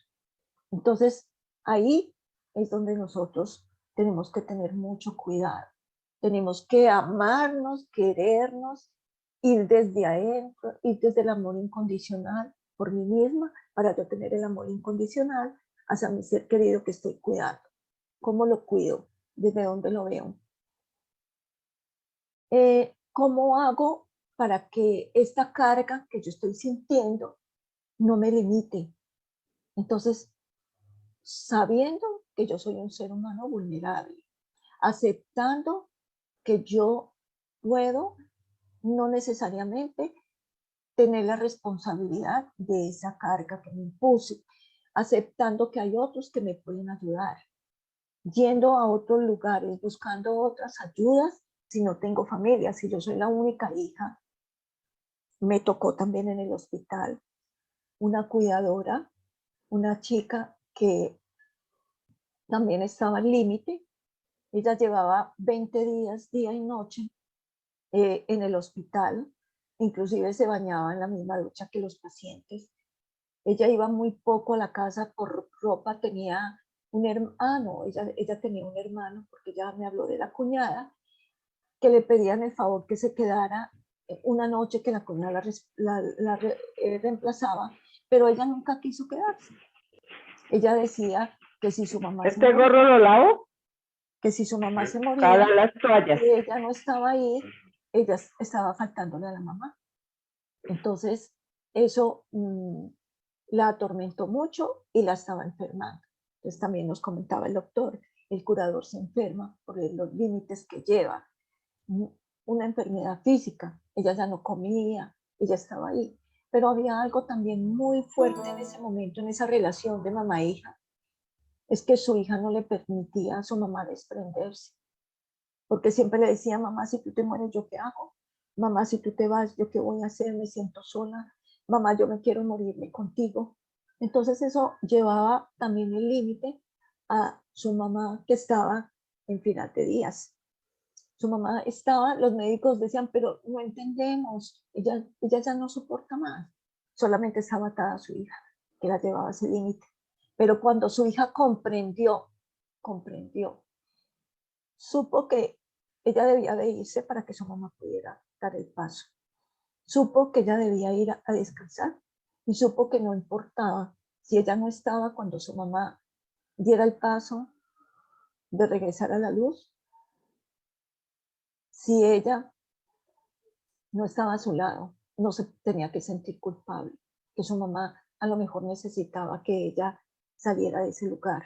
Entonces, ahí es donde nosotros tenemos que tener mucho cuidado. Tenemos que amarnos, querernos, ir desde adentro, ir desde el amor incondicional por mí misma, para yo tener el amor incondicional hacia mi ser querido que estoy cuidando. ¿Cómo lo cuido? ¿Desde dónde lo veo? ¿Cómo hago para que esta carga que yo estoy sintiendo no me limite? Entonces, sabiendo que yo soy un ser humano vulnerable, aceptando que yo puedo no necesariamente tener la responsabilidad de esa carga que me impuse, aceptando que hay otros que me pueden ayudar, yendo a otros lugares, buscando otras ayudas si no tengo familia, si yo soy la única hija. Me tocó también en el hospital una cuidadora, una chica que también estaba al límite. Ella llevaba 20 días, día y noche, en el hospital, inclusive se bañaba en la misma ducha que los pacientes. Ella iba muy poco a la casa por ropa, tenía un hermano, ella tenía un hermano, porque ya me habló de la cuñada, que le pedían el favor que se quedara una noche que la cuñada reemplazaba, pero ella nunca quiso quedarse. Ella decía que si su mamá se ¿Este moría, gorro lo lavo? que si su mamá se Para moría las toallas. y ella no estaba ahí, ella estaba faltándole a la mamá. Entonces, eso la atormentó mucho y la estaba enfermando. Entonces, también nos comentaba el doctor, el curador se enferma por los límites que lleva. Una enfermedad física, ella ya no comía, ella estaba ahí. Pero había algo también muy fuerte en ese momento, en esa relación de mamá-hija, es que su hija no le permitía a su mamá desprenderse, porque siempre le decía, mamá, si tú te mueres, ¿yo qué hago? Mamá, si tú te vas, ¿yo qué voy a hacer? Me siento sola. Mamá, yo me quiero morirme contigo. Entonces eso llevaba también el límite a su mamá que estaba en final de días. Su mamá estaba, los médicos decían, pero no entendemos, ella ya no soporta más. Solamente estaba atada a su hija, que la llevaba a ese límite. Pero cuando su hija comprendió, supo que ella debía de irse para que su mamá pudiera dar el paso. Supo que ella debía ir a descansar y supo que no importaba si ella no estaba cuando su mamá diera el paso de regresar a la luz, si ella no estaba a su lado, no se tenía que sentir culpable, que su mamá a lo mejor necesitaba que ella saliera de ese lugar.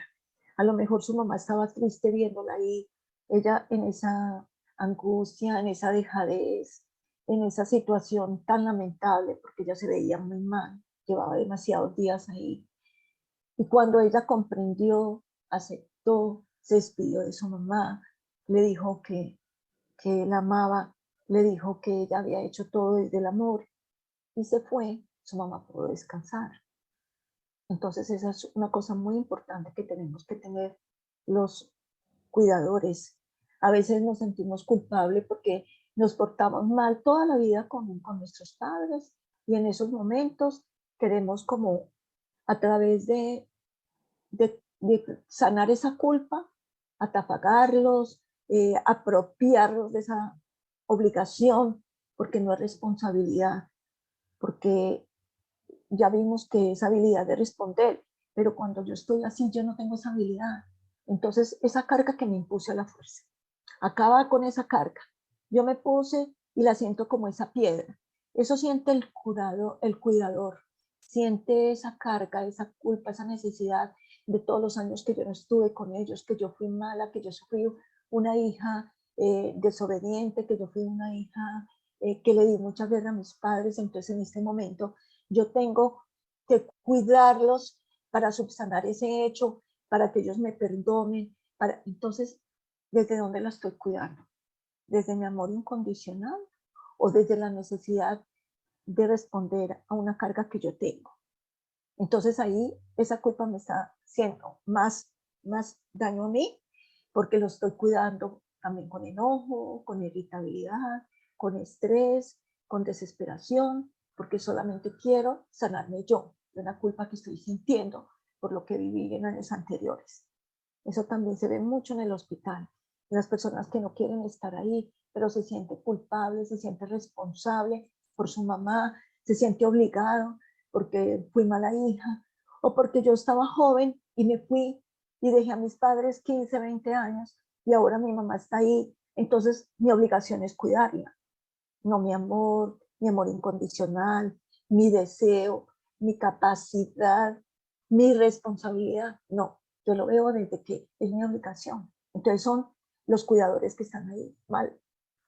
A lo mejor su mamá estaba triste viéndola ahí, ella en esa angustia, en esa dejadez, en esa situación tan lamentable, porque ella se veía muy mal, llevaba demasiados días ahí. Y cuando ella comprendió, aceptó, se despidió de su mamá, le dijo que la amaba, le dijo que ella había hecho todo desde el amor y se fue, su mamá pudo descansar. Entonces esa es una cosa muy importante que tenemos que tener los cuidadores. A veces nos sentimos culpables porque nos portamos mal toda la vida con nuestros padres y en esos momentos queremos como a través de sanar esa culpa, atapagarlos, apropiarlos de esa obligación, porque no es responsabilidad, porque ya vimos que es habilidad de responder, pero cuando yo estoy así, yo no tengo esa habilidad. Entonces, esa carga que me impuse a la fuerza, acaba con esa carga. Yo me puse y la siento como esa piedra. Eso siente el cuidador, siente esa carga, esa culpa, esa necesidad de todos los años que yo no estuve con ellos, que yo fui mala, que yo fui una hija desobediente, que yo fui una hija que le di mucha guerra a mis padres. Entonces, en este momento, yo tengo que cuidarlos para subsanar ese hecho, para que ellos me perdonen. Entonces, ¿desde dónde la estoy cuidando? ¿Desde mi amor incondicional o desde la necesidad de responder a una carga que yo tengo? Entonces ahí esa culpa me está haciendo más daño a mí porque lo estoy cuidando también con enojo, con irritabilidad, con estrés, con desesperación, porque solamente quiero sanarme yo de una culpa que estoy sintiendo por lo que viví en años anteriores. Eso también se ve mucho en el hospital. Las personas que no quieren estar ahí, pero se siente culpable, se siente responsable por su mamá, se siente obligado porque fui mala hija o porque yo estaba joven y me fui y dejé a mis padres 15, 20 años y ahora mi mamá está ahí. Entonces mi obligación es cuidarla, no mi amor incondicional, mi deseo, mi capacidad, mi responsabilidad. No, yo lo veo desde que es mi obligación. Entonces son los cuidadores que están ahí mal,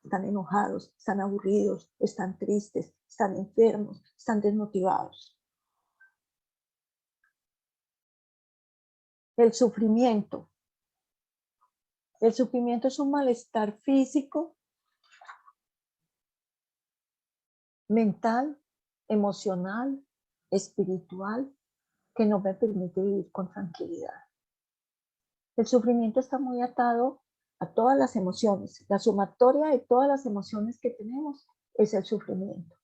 están enojados, están aburridos, están tristes, están enfermos, están desmotivados. El sufrimiento. El sufrimiento es un malestar físico, mental, emocional, espiritual, que no me permite vivir con tranquilidad. El sufrimiento está muy atado a todas las emociones. La sumatoria de todas las emociones que tenemos es el sufrimiento.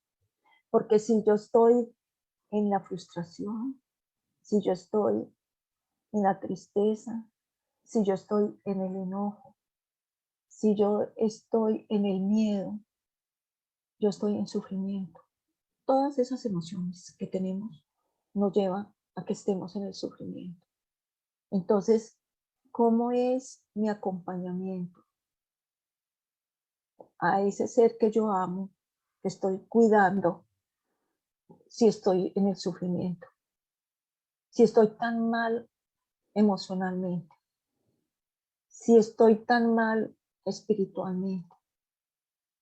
Porque si yo estoy en la frustración, si yo estoy en la tristeza, si yo estoy en el enojo, si yo estoy en el miedo, yo estoy en sufrimiento. Todas esas emociones que tenemos nos llevan a que estemos en el sufrimiento. Entonces, ¿cómo es mi acompañamiento a ese ser que yo amo, que estoy cuidando, si estoy en el sufrimiento, si estoy tan mal emocionalmente, si estoy tan mal espiritualmente?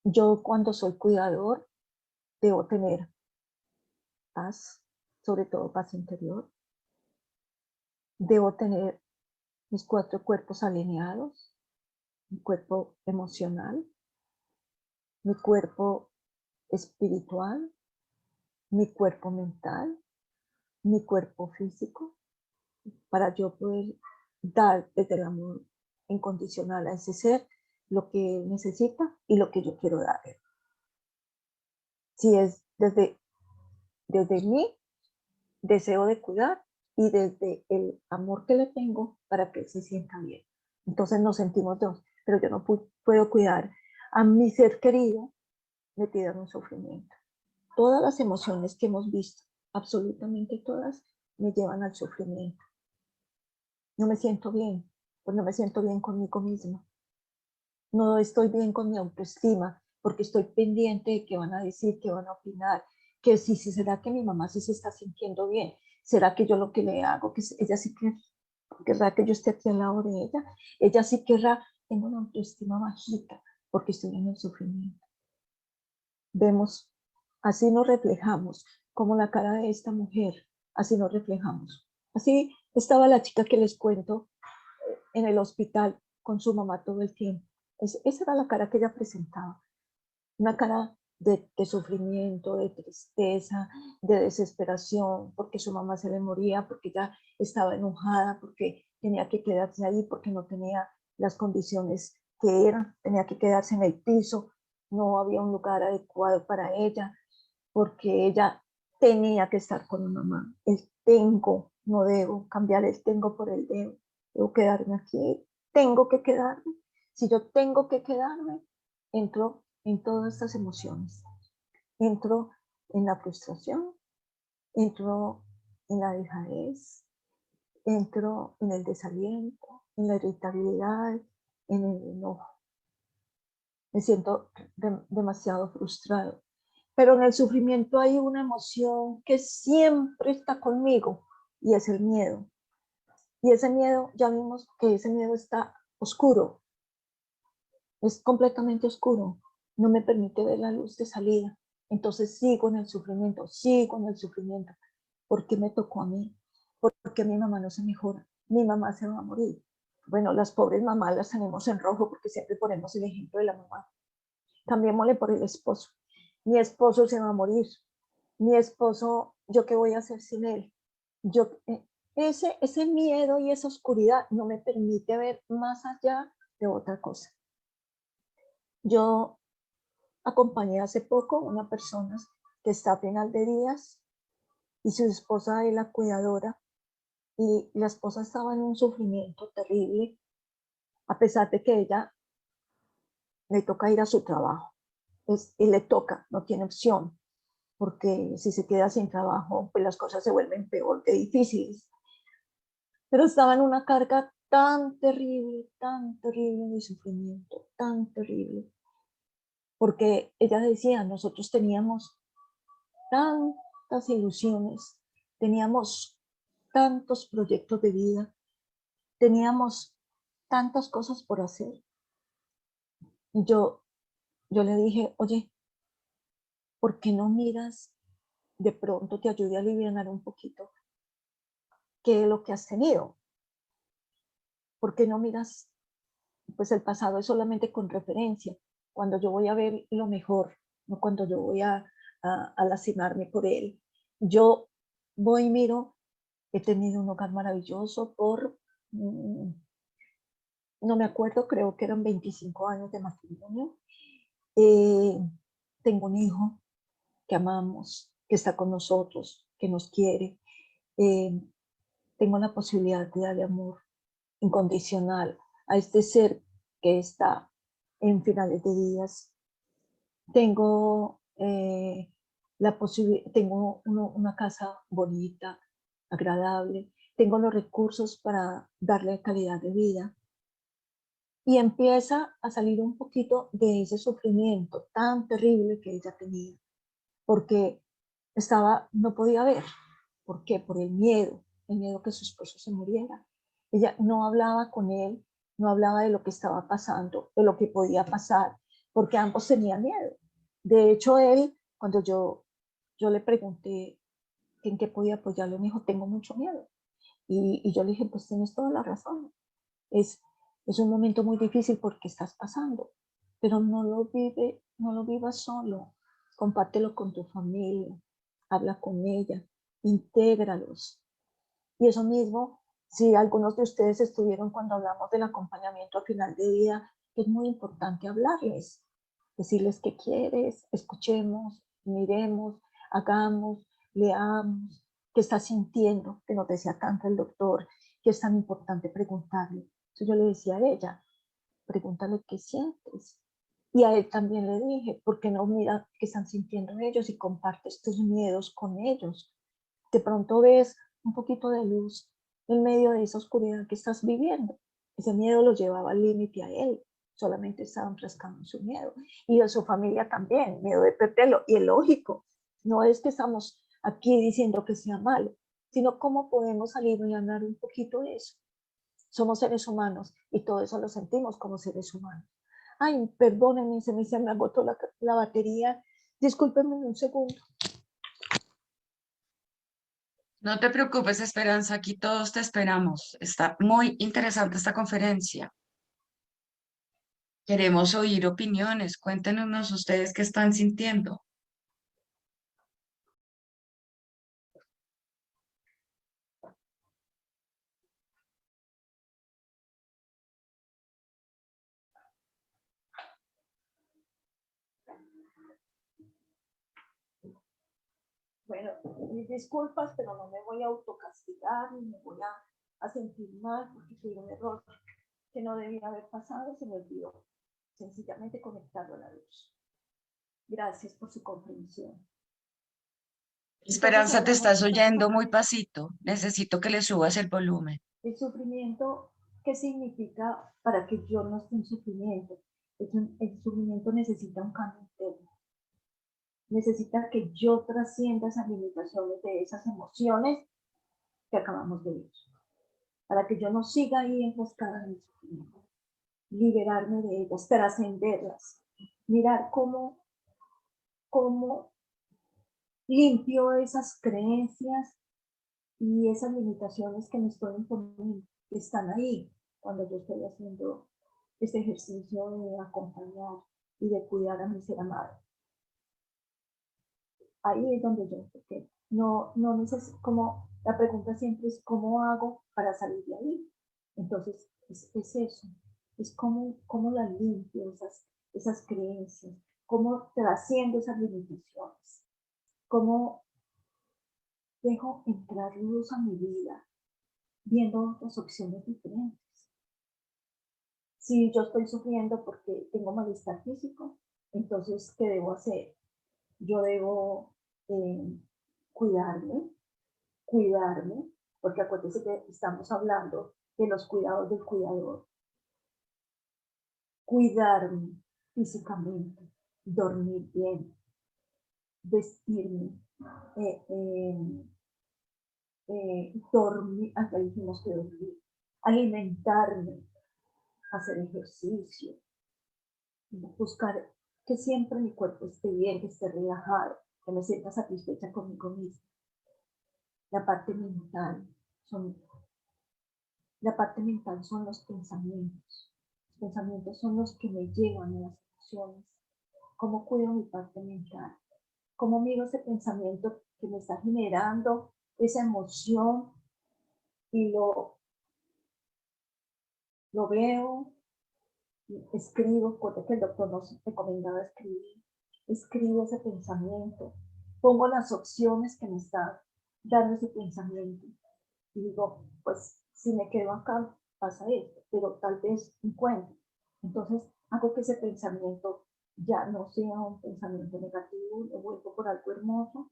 Yo cuando soy cuidador debo tener paz, sobre todo paz interior, debo tener mis 4 cuerpos alineados, mi cuerpo emocional, mi cuerpo espiritual, mi cuerpo mental, mi cuerpo físico, para yo poder dar desde el amor incondicional a ese ser lo que necesita y lo que yo quiero darle. Si es desde mi deseo de cuidar y desde el amor que le tengo para que él se sienta bien. Entonces nos sentimos dos, pero yo no puedo cuidar a mi ser querido metida en un sufrimiento. Todas las emociones que hemos visto, absolutamente todas, me llevan al sufrimiento. No me siento bien, pues no me siento bien conmigo misma. No estoy bien con mi autoestima porque estoy pendiente de qué van a decir, qué van a opinar, que si será que mi mamá sí se está sintiendo bien, será que yo lo que le hago, que ella sí querrá que yo esté aquí al lado de ella sí querrá, tengo una autoestima bajita porque estoy en el sufrimiento. Vemos, así nos reflejamos, como la cara de esta mujer, así nos reflejamos. Así estaba la chica que les cuento en el hospital con su mamá todo el tiempo. Esa era la cara que ella presentaba, una cara de sufrimiento, de tristeza, de desesperación, porque su mamá se le moría, porque ella estaba enojada, porque tenía que quedarse ahí, porque no tenía las condiciones que eran, tenía que quedarse en el piso, no había un lugar adecuado para ella, porque ella tenía que estar con la mamá. El tengo, no debo cambiar el tengo por el debo quedarme aquí, tengo que quedarme. Si yo tengo que quedarme, entro en todas estas emociones. Entro en la frustración, entro en la dejadez, entro en el desaliento, en la irritabilidad, en el enojo. Me siento demasiado frustrado. Pero en el sufrimiento hay una emoción que siempre está conmigo y es el miedo. Y ese miedo, ya vimos que ese miedo está oscuro, es completamente oscuro, no me permite ver la luz de salida. Entonces sigo en el sufrimiento, sigo en el sufrimiento. ¿Por qué me tocó a mí? ¿Por qué mi mamá no se mejora? Mi mamá se va a morir. Bueno, las pobres mamás las tenemos en rojo porque siempre ponemos el ejemplo de la mamá. Cambiémosle por el esposo. Mi esposo se va a morir. Mi esposo, ¿yo qué voy a hacer sin él? Yo, ese miedo y esa oscuridad no me permite ver más allá de otra cosa. Yo acompañé hace poco a una persona que está a final de días y su esposa es la cuidadora y la esposa estaba en un sufrimiento terrible a pesar de que ella le toca ir a su trabajo. Y le toca, no tiene opción, porque si se queda sin trabajo, pues las cosas se vuelven peor que difíciles. Pero estaba en una carga tan terrible de sufrimiento, tan terrible, porque ella decía, nosotros teníamos tantas ilusiones, teníamos tantos proyectos de vida, teníamos tantas cosas por hacer. Y yo le dije, oye, ¿por qué no miras de pronto te ayude a aliviar un poquito qué es lo que has tenido? ¿Por qué no miras, pues el pasado es solamente con referencia, cuando yo voy a ver lo mejor, no cuando yo voy a lastimarme por él? Yo voy y miro, he tenido un hogar maravilloso por, no me acuerdo, creo que eran 25 años de matrimonio. Eh, Tengo un hijo que amamos, que está con nosotros, que nos quiere. Eh, Tengo la posibilidad de darle amor incondicional a este ser que está en finales de días. Tengo tengo una casa bonita, agradable, tengo los recursos para darle calidad de vida y empieza a salir un poquito de ese sufrimiento tan terrible que ella tenía, porque no podía ver. ¿Por qué? Por el miedo que su esposo se muriera. Ella no hablaba con él, no hablaba de lo que estaba pasando, de lo que podía pasar, porque ambos tenían miedo. De hecho, él, cuando yo le pregunté en qué podía apoyarlo, me dijo, tengo mucho miedo. Y yo le dije, pues tienes toda la razón. Es, es un momento muy difícil porque estás pasando, pero no lo vivas solo. Compártelo con tu familia, habla con ella, intégralos. Y eso mismo, si algunos de ustedes estuvieron cuando hablamos del acompañamiento a final de vida, es muy importante hablarles, decirles qué quieres, escuchemos, miremos, hagamos, leamos, qué estás sintiendo, que nos decía tanto el doctor, que es tan importante preguntarle. Entonces yo le decía a ella, pregúntale qué sientes. Y a él también le dije, ¿por qué no mira qué están sintiendo ellos y compartes tus miedos con ellos? De pronto ves un poquito de luz en medio de esa oscuridad que estás viviendo. Ese miedo lo llevaba al límite a él, solamente estaba enfrascado en su miedo. Y a su familia también, miedo de perderlo. Y es lógico, no es que estamos aquí diciendo que sea malo, sino cómo podemos salir y ganar un poquito de eso. Somos seres humanos y todo eso lo sentimos como seres humanos. Ay, perdónenme, se me agotó la batería. Discúlpenme un segundo. No te preocupes, Esperanza, aquí todos te esperamos. Está muy interesante esta conferencia. Queremos oír opiniones. Cuéntenos ustedes qué están sintiendo. Bueno, mis disculpas, pero no me voy a autocastigar ni me voy a sentir mal porque fue un error que no debía haber pasado, se me olvidó sencillamente conectarlo a la luz. Gracias por su comprensión. Entonces Esperanza, te estás hablamos oyendo muy acerca pasito. Necesito que le subas el volumen. del sufrimiento. ¿Qué significa para que yo no esté en sufrimiento? El sufrimiento necesita un cambio interno. Necesita que yo trascienda esas limitaciones de esas emociones que acabamos de ver. Para que yo no siga ahí enfrascada en el sufrimiento. Liberarme de ellas, trascenderlas. Mirar cómo limpio esas creencias y esas limitaciones que me estoy imponiendo, que están ahí cuando yo estoy haciendo este ejercicio de acompañar y de cuidar a mi ser amado. Ahí es donde yo, porque no necesito, como la pregunta siempre es, ¿cómo hago para salir de ahí? Entonces, es eso, es cómo las limpio, esas creencias, cómo trasciendo esas limitaciones, cómo dejo entrar luz a mi vida, viendo otras opciones diferentes. Si yo estoy sufriendo porque tengo malestar físico, entonces, ¿qué debo hacer? Yo debo eh, cuidarme, cuidarme, porque acuérdense que estamos hablando de los cuidados del cuidador. Cuidarme físicamente, dormir bien, vestirme, eh, eh, dormir, hasta dijimos que dormir, alimentarme, hacer ejercicio, buscar que siempre mi cuerpo esté bien, que esté relajado, que me sienta satisfecha conmigo misma. La parte mental son, la parte mental son los pensamientos. Los pensamientos son los que me llevan a las emociones. ¿Cómo cuido mi parte mental? ¿Cómo miro ese pensamiento que me está generando esa emoción y lo veo, escribo, porque el doctor nos recomendaba escribir, escribo ese pensamiento, pongo las opciones que me está dando ese pensamiento y digo, pues si me quedo acá pasa esto, pero tal vez encuentro. Entonces hago que ese pensamiento ya no sea un pensamiento negativo, lo vuelvo por algo hermoso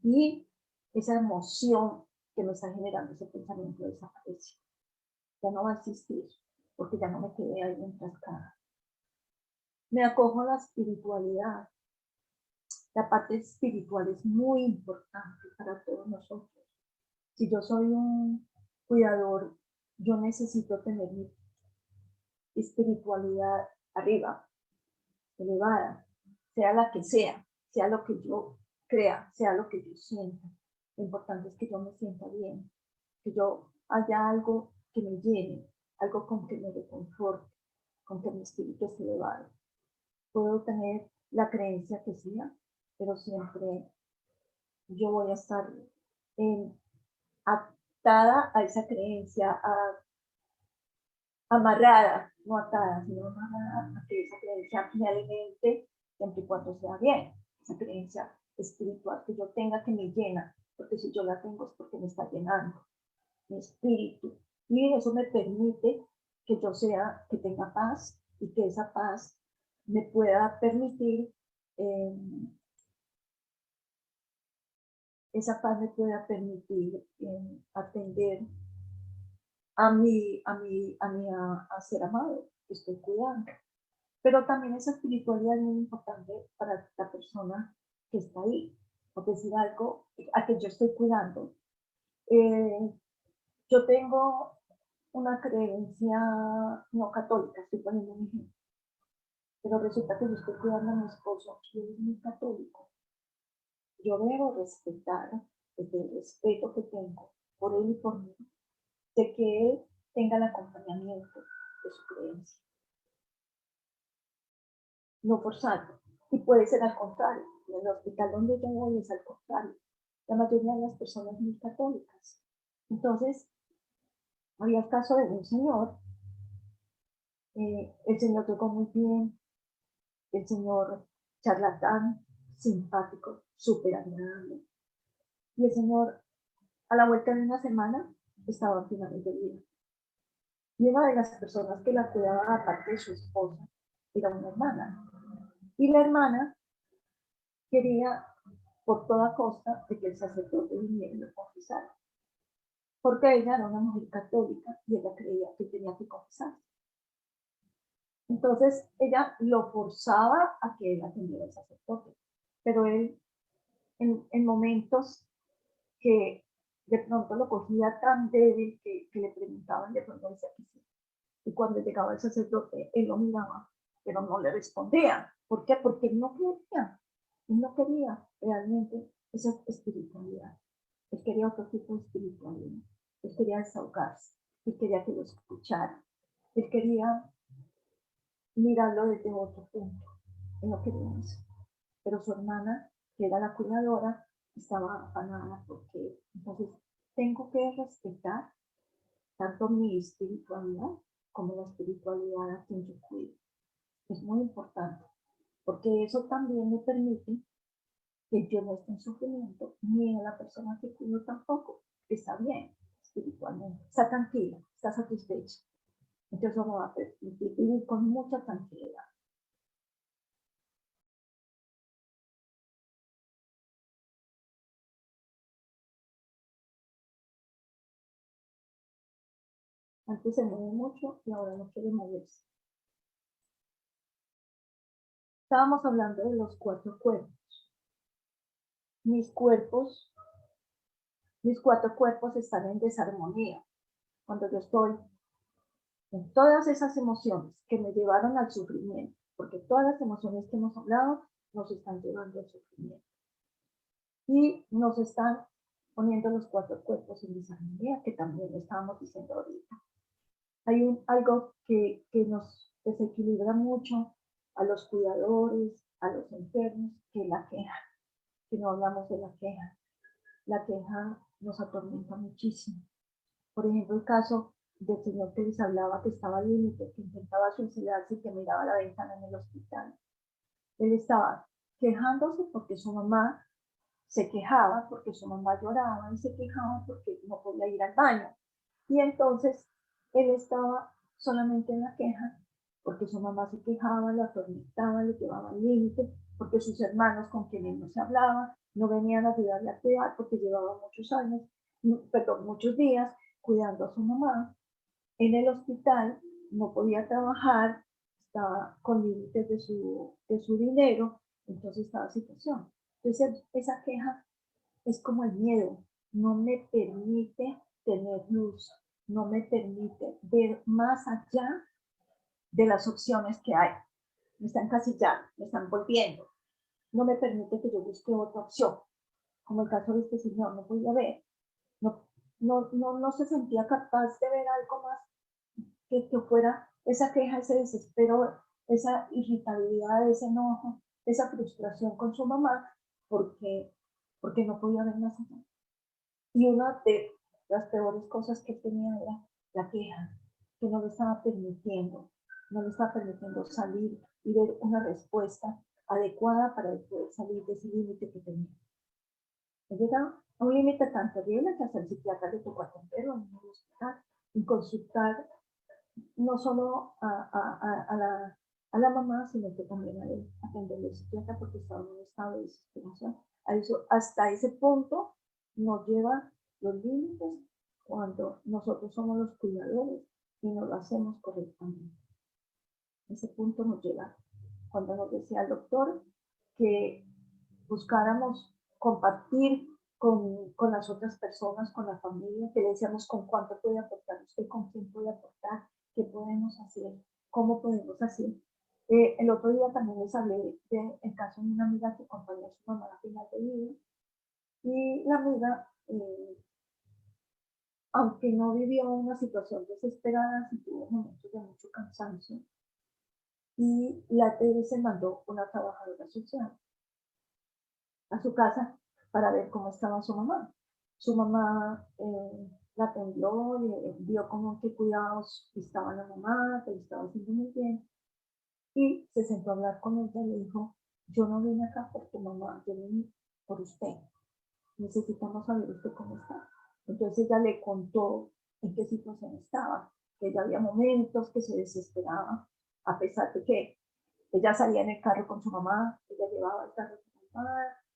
y esa emoción que me está generando ese pensamiento desaparece. Ya no va a existir porque ya no me quedé ahí enfrascada. Me acojo a la espiritualidad. La parte espiritual es muy importante para todos nosotros. Si yo soy un cuidador, yo necesito tener mi espiritualidad arriba, elevada, sea la que sea lo que yo crea, sea lo que yo sienta. Lo importante es que yo me sienta bien, que yo haya algo que me llene, algo con que me reconforte, con que mi espíritu esté elevado. Puedo tener la creencia que sea, pero siempre yo voy a estar atada a esa creencia, amarrada, no atada, sino amarrada a que esa creencia me alimente siempre y cuando sea bien, esa creencia espiritual que yo tenga que me llena, porque si yo la tengo es porque me está llenando mi espíritu, y eso me permite que yo sea, que tenga paz, y que esa paz me pueda permitir eh, esa paz me pueda permitir atender a ser amado, que estoy cuidando. Pero también esa espiritualidad es muy importante para la persona que está ahí, por decir algo, a que yo estoy cuidando. Eh, yo tengo una creencia no católica, estoy poniendo un ejemplo, pero resulta que yo estoy cuidando a mi esposo y él es muy católico. Yo debo respetar, desde el respeto que tengo por él y por mí, de que él tenga el acompañamiento de su creencia. no forzarlo. Y puede ser al contrario. En el hospital donde yo voy es al contrario. La mayoría de las personas muy católicas. Entonces, había el caso de un señor, el señor tocó muy bien, el señor charlatán, simpático, súper agradable. Y el señor, a la vuelta de una semana, estaba finalmente bien. Y una de las personas que la cuidaba, aparte de su esposa, era una hermana. Y la hermana quería, por toda costa, de que el sacerdote viniera y lo confesara. Porque ella era una mujer católica y ella creía que tenía que confesarse. Entonces ella lo forzaba a que él atendiera al sacerdote. Pero él, en momentos que de pronto lo cogía tan débil que le preguntaban, de pronto decía que sí. Y cuando llegaba el sacerdote, él lo miraba, pero no le respondía. ¿Por qué? Porque él no quería realmente esa espiritualidad. Él quería otro tipo de espiritualidad. Él quería desahogarse. Él quería que lo escucharan. Él quería mirarlo desde otro punto. Él no quería eso. Pero su hermana, que era la cuidadora, estaba afanada porque entonces tengo que respetar tanto mi espiritualidad como la espiritualidad a quien yo cuido. Es muy importante, porque eso también me permite que yo no esté en sufrimiento, ni a la persona que cuido tampoco, que está bien espiritualmente, está tranquila, está satisfecha. Entonces eso me va a permitir vivir con mucha tranquilidad. Antes se mueve mucho y ahora no quiere moverse. Estábamos hablando de los 4 cuerpos. Mis cuerpos, mis 4 cuerpos están en desarmonía. Cuando yo estoy en todas esas emociones que me llevaron al sufrimiento, porque todas las emociones que hemos hablado nos están llevando al sufrimiento. Y nos están poniendo los 4 cuerpos en desarmonía, que también lo estábamos diciendo ahorita. Hay algo que nos desequilibra mucho a los cuidadores, a los enfermos, que es la queja, que no hablamos de la queja. La queja nos atormenta muchísimo. Por ejemplo, el caso del señor que les hablaba que estaba al límite, que intentaba suicidarse y que miraba la ventana en el hospital. Él estaba quejándose porque su mamá se quejaba, porque su mamá lloraba y se quejaba porque no podía ir al baño. Y entonces él estaba solamente en la queja porque su mamá se quejaba, lo atormentaba, lo llevaba al límite, porque sus hermanos con quienes no se hablaba no venían a ayudarle a cuidar porque llevaba muchos años, perdón, muchos días cuidando a su mamá. En el hospital no podía trabajar, estaba con límites de su dinero, entonces estaba en situación. Entonces esa queja es como el miedo, no me permite tener luz, no me permite ver más allá de las opciones que hay. Me están encasillando, me están volviendo, no me permite que yo busque otra opción, como el caso de este señor, no podía ver, no, no se sentía capaz de ver algo más que fuera esa queja, ese desespero, esa irritabilidad, ese enojo, esa frustración con su mamá, porque no podía ver más allá. Y una de las peores cosas que tenía era la queja, que no le estaba permitiendo, no le estaba permitiendo salir y ver una respuesta adecuada para poder salir de ese límite que tenía. He llegado a un límite tan terrible que hasta el psiquiatra le tocó atenderlo en un hospital y consultar no solo a la mamá, sino que también a él, atenderle al psiquiatra porque estaba en un estado de desesperación. A eso, hasta ese punto nos lleva los límites cuando nosotros somos los cuidadores y no lo hacemos correctamente. Ese punto nos llega cuando nos decía el doctor que buscáramos compartir con las otras personas, con la familia, que decíamos con cuánto puede aportar usted, con quién puede aportar, qué podemos hacer, cómo podemos hacer. El otro día también les hablé del caso de una amiga que acompañó a su mamá a final de vida y la amiga, aunque no vivió una situación desesperada, sí tuvo momentos de mucho cansancio y la EPS mandó una trabajadora social a su casa para ver cómo estaba su mamá. Su mamá la atendió, vio como qué cuidados estaba la mamá, que le estaba haciendo muy bien, y se sentó a hablar con ella y le dijo, yo no vine acá por tu mamá, yo vine por usted, necesitamos saber usted cómo está. Entonces ella le contó en qué situación estaba, que ella había momentos que se desesperaba, a pesar de que ella salía en el carro con su mamá, ella llevaba el carro con su mamá,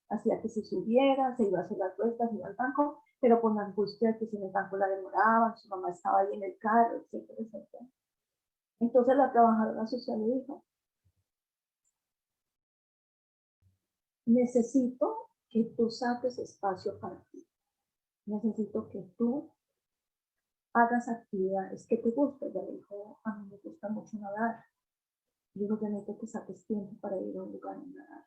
hacía que se subiera, se iba a hacer las vueltas, iba al banco, pero con la angustia de que si en el banco la demoraban, su mamá estaba ahí en el carro, etcétera, etcétera. Entonces la trabajadora social le dijo, necesito que tú saques espacio para ti, necesito que tú hagas actividades que te gusten. Ella le dijo, a mí me gusta mucho nadar, digo que necesito que saques tiempo para ir a un lugar a nadar.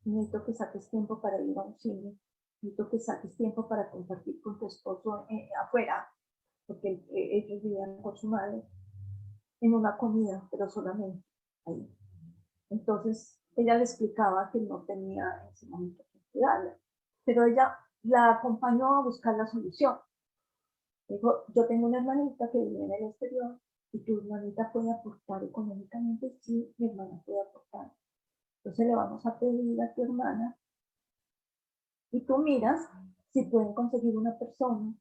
Necesito que saques tiempo para ir a un cine, necesito que saques tiempo para compartir con tu esposo afuera, porque ellos vivían con su madre, en una comida, pero solamente ahí. Entonces, ella le explicaba que no tenía en ese momento que cuidarla, pero ella la acompañó a buscar la solución. Dijo, yo tengo una hermanita que vive en el exterior y tu hermanita puede aportar económicamente, sí, mi hermana puede aportar. Entonces le vamos a pedir a tu hermana y tú miras si pueden conseguir una persona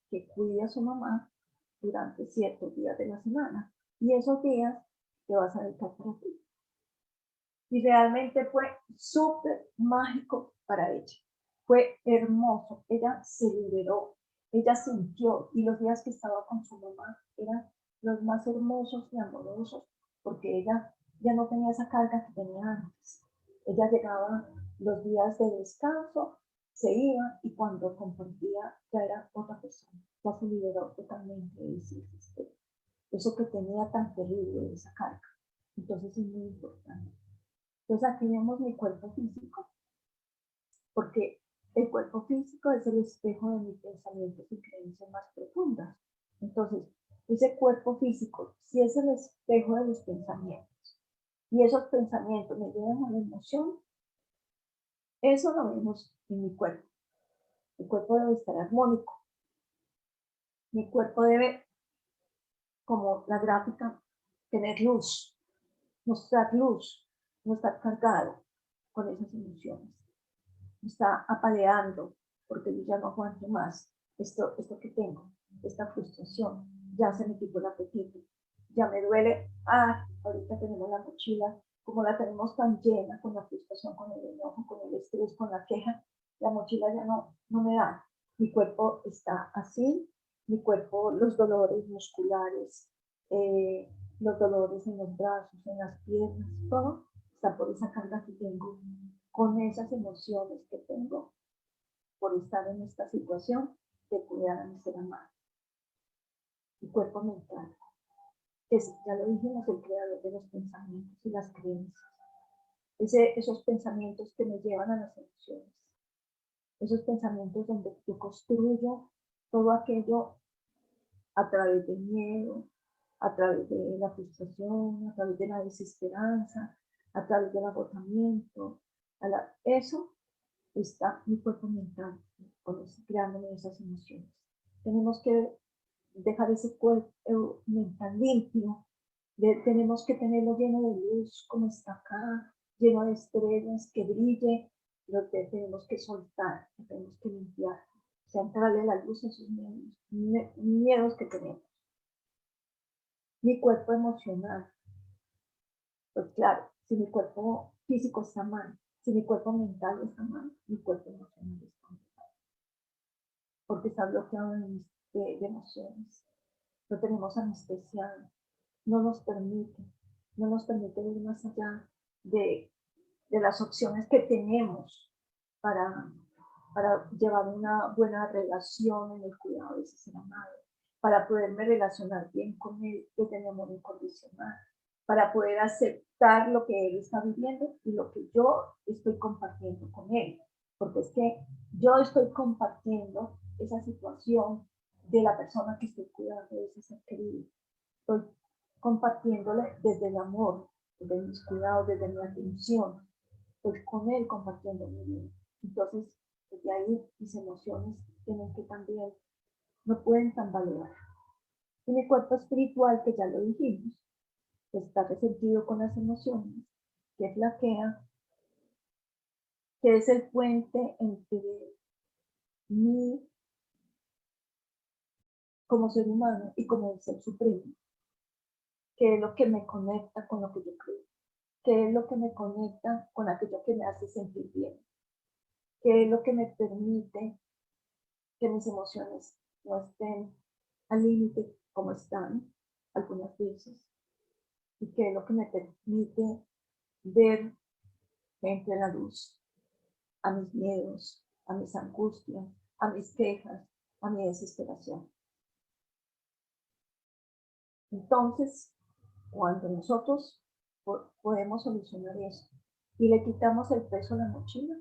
que cuide a su mamá durante ciertos días de la semana. Y esos días te vas a dedicar para ti. Y realmente fue súper mágico para ella. Fue hermoso. Ella se liberó. Ella sintió. Y los días que estaba con su mamá eran los más hermosos y amorosos porque ella ya no tenía esa carga que tenía antes. Ella llegaba los días de descanso, se iba y cuando compartía ya era otra persona. Ya se liberó totalmente de ese sistema. Eso que tenía tan terrible, esa carga. Entonces es muy importante. Entonces aquí vemos mi cuerpo físico, porque el cuerpo físico es el espejo de mis pensamientos y creencias más profundas. Entonces, ese cuerpo físico, si es el espejo de los pensamientos, y esos pensamientos me llevan a la emoción, eso lo vemos en mi cuerpo. Mi cuerpo debe estar armónico. Mi cuerpo debe, como la gráfica, tener luz, mostrar luz, no estar cargado con esas emociones. Está apaleando porque yo ya no aguanto más esto que tengo, esta frustración, ya se me quitó el apetito, ya me duele, ahorita tenemos la mochila, como la tenemos tan llena con la frustración, con el enojo, con el estrés, con la queja, la mochila ya no me da, mi cuerpo está así, mi cuerpo, los dolores musculares, los dolores en los brazos, en las piernas, todo está por esa carga que tengo con esas emociones que tengo por estar en esta situación de cuidar a mi ser amado. Mi cuerpo mental es, ya lo dijimos, el creador de los pensamientos y las creencias. Esos pensamientos que me llevan a las emociones. Esos pensamientos donde yo construyo todo aquello a través del miedo, a través de la frustración, a través de la desesperanza, a través del agotamiento. Eso está mi cuerpo mental, creándome esas emociones. Tenemos que dejar ese cuerpo mental limpio, tenemos que tenerlo lleno de luz, como está acá, lleno de estrellas, que brille, lo que tenemos que soltar, que tenemos que limpiar, o sea, entrarle la luz a esos miedos que tenemos. Mi cuerpo emocional, pues claro, si mi cuerpo físico está mal, si mi cuerpo mental está mal, mi cuerpo emocional está mal, porque está bloqueado de emociones. Lo tenemos anestesiado, no nos permite ir más allá de, de las opciones que tenemos para, para llevar una buena relación en el cuidado de ese ser amado, para poderme relacionar bien con él desde mi amor incondicional, para poder aceptar lo que él está viviendo y lo que yo estoy compartiendo con él. Porque es que yo estoy compartiendo esa situación de la persona que estoy cuidando, de ese ser querido. Estoy compartiéndole desde el amor, desde mis cuidados, desde mi atención, pues con él compartiendo mi vida. Entonces, desde ahí mis emociones tienen que también, no pueden tambalear. Y mi cuerpo espiritual, que ya lo dijimos, está resentido con las emociones, que flaquea, que es el puente entre mí como ser humano y como el ser supremo, que es lo que me conecta con lo que yo creo, que es lo que me conecta con aquello que me hace sentir bien, que es lo que me permite que mis emociones no estén al límite como están algunas veces, y que es lo que me permite ver entre la luz a mis miedos, a mis angustias, a mis quejas, a mi desesperación. Entonces, cuando nosotros podemos solucionar eso y le quitamos el peso a la mochila,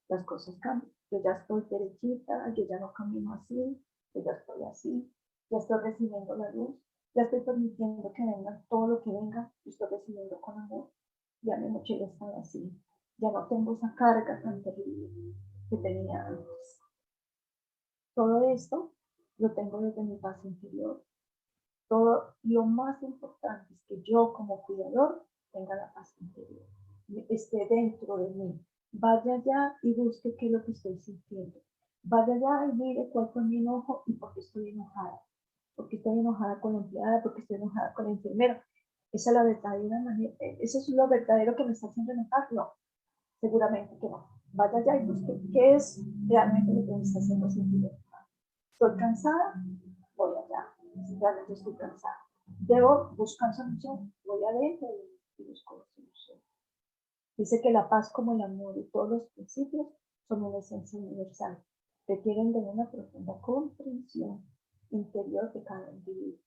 las cosas cambian. Yo ya estoy derechita, yo ya no camino así, yo ya estoy así, ya estoy recibiendo la luz, ya estoy permitiendo que venga todo lo que venga, yo estoy recibiendo con amor, ya mi mochila está así, ya no tengo esa carga tan terrible que tenía antes. Todo esto lo tengo desde mi paz interior. Todo lo más importante es que yo como cuidador tenga la paz interior, esté dentro de mí. Vaya allá y busque qué es lo que estoy sintiendo. Vaya allá y mire cuál fue mi enojo y por qué estoy enojada. Porque estoy enojada con la empleada, porque estoy enojada con la enfermera. Esa es la verdadera manera, eso es lo verdadero que me está haciendo enojar. No, seguramente que no. Vaya allá y busque qué es realmente lo que me está haciendo sentir enojada. Estoy cansada, voy allá. Realmente estoy cansada. Debo buscar solución, voy adentro y busco solución. Dice que la paz como el amor y todos los principios son una esencia universal. Requieren de una profunda comprensión interior de cada individuo.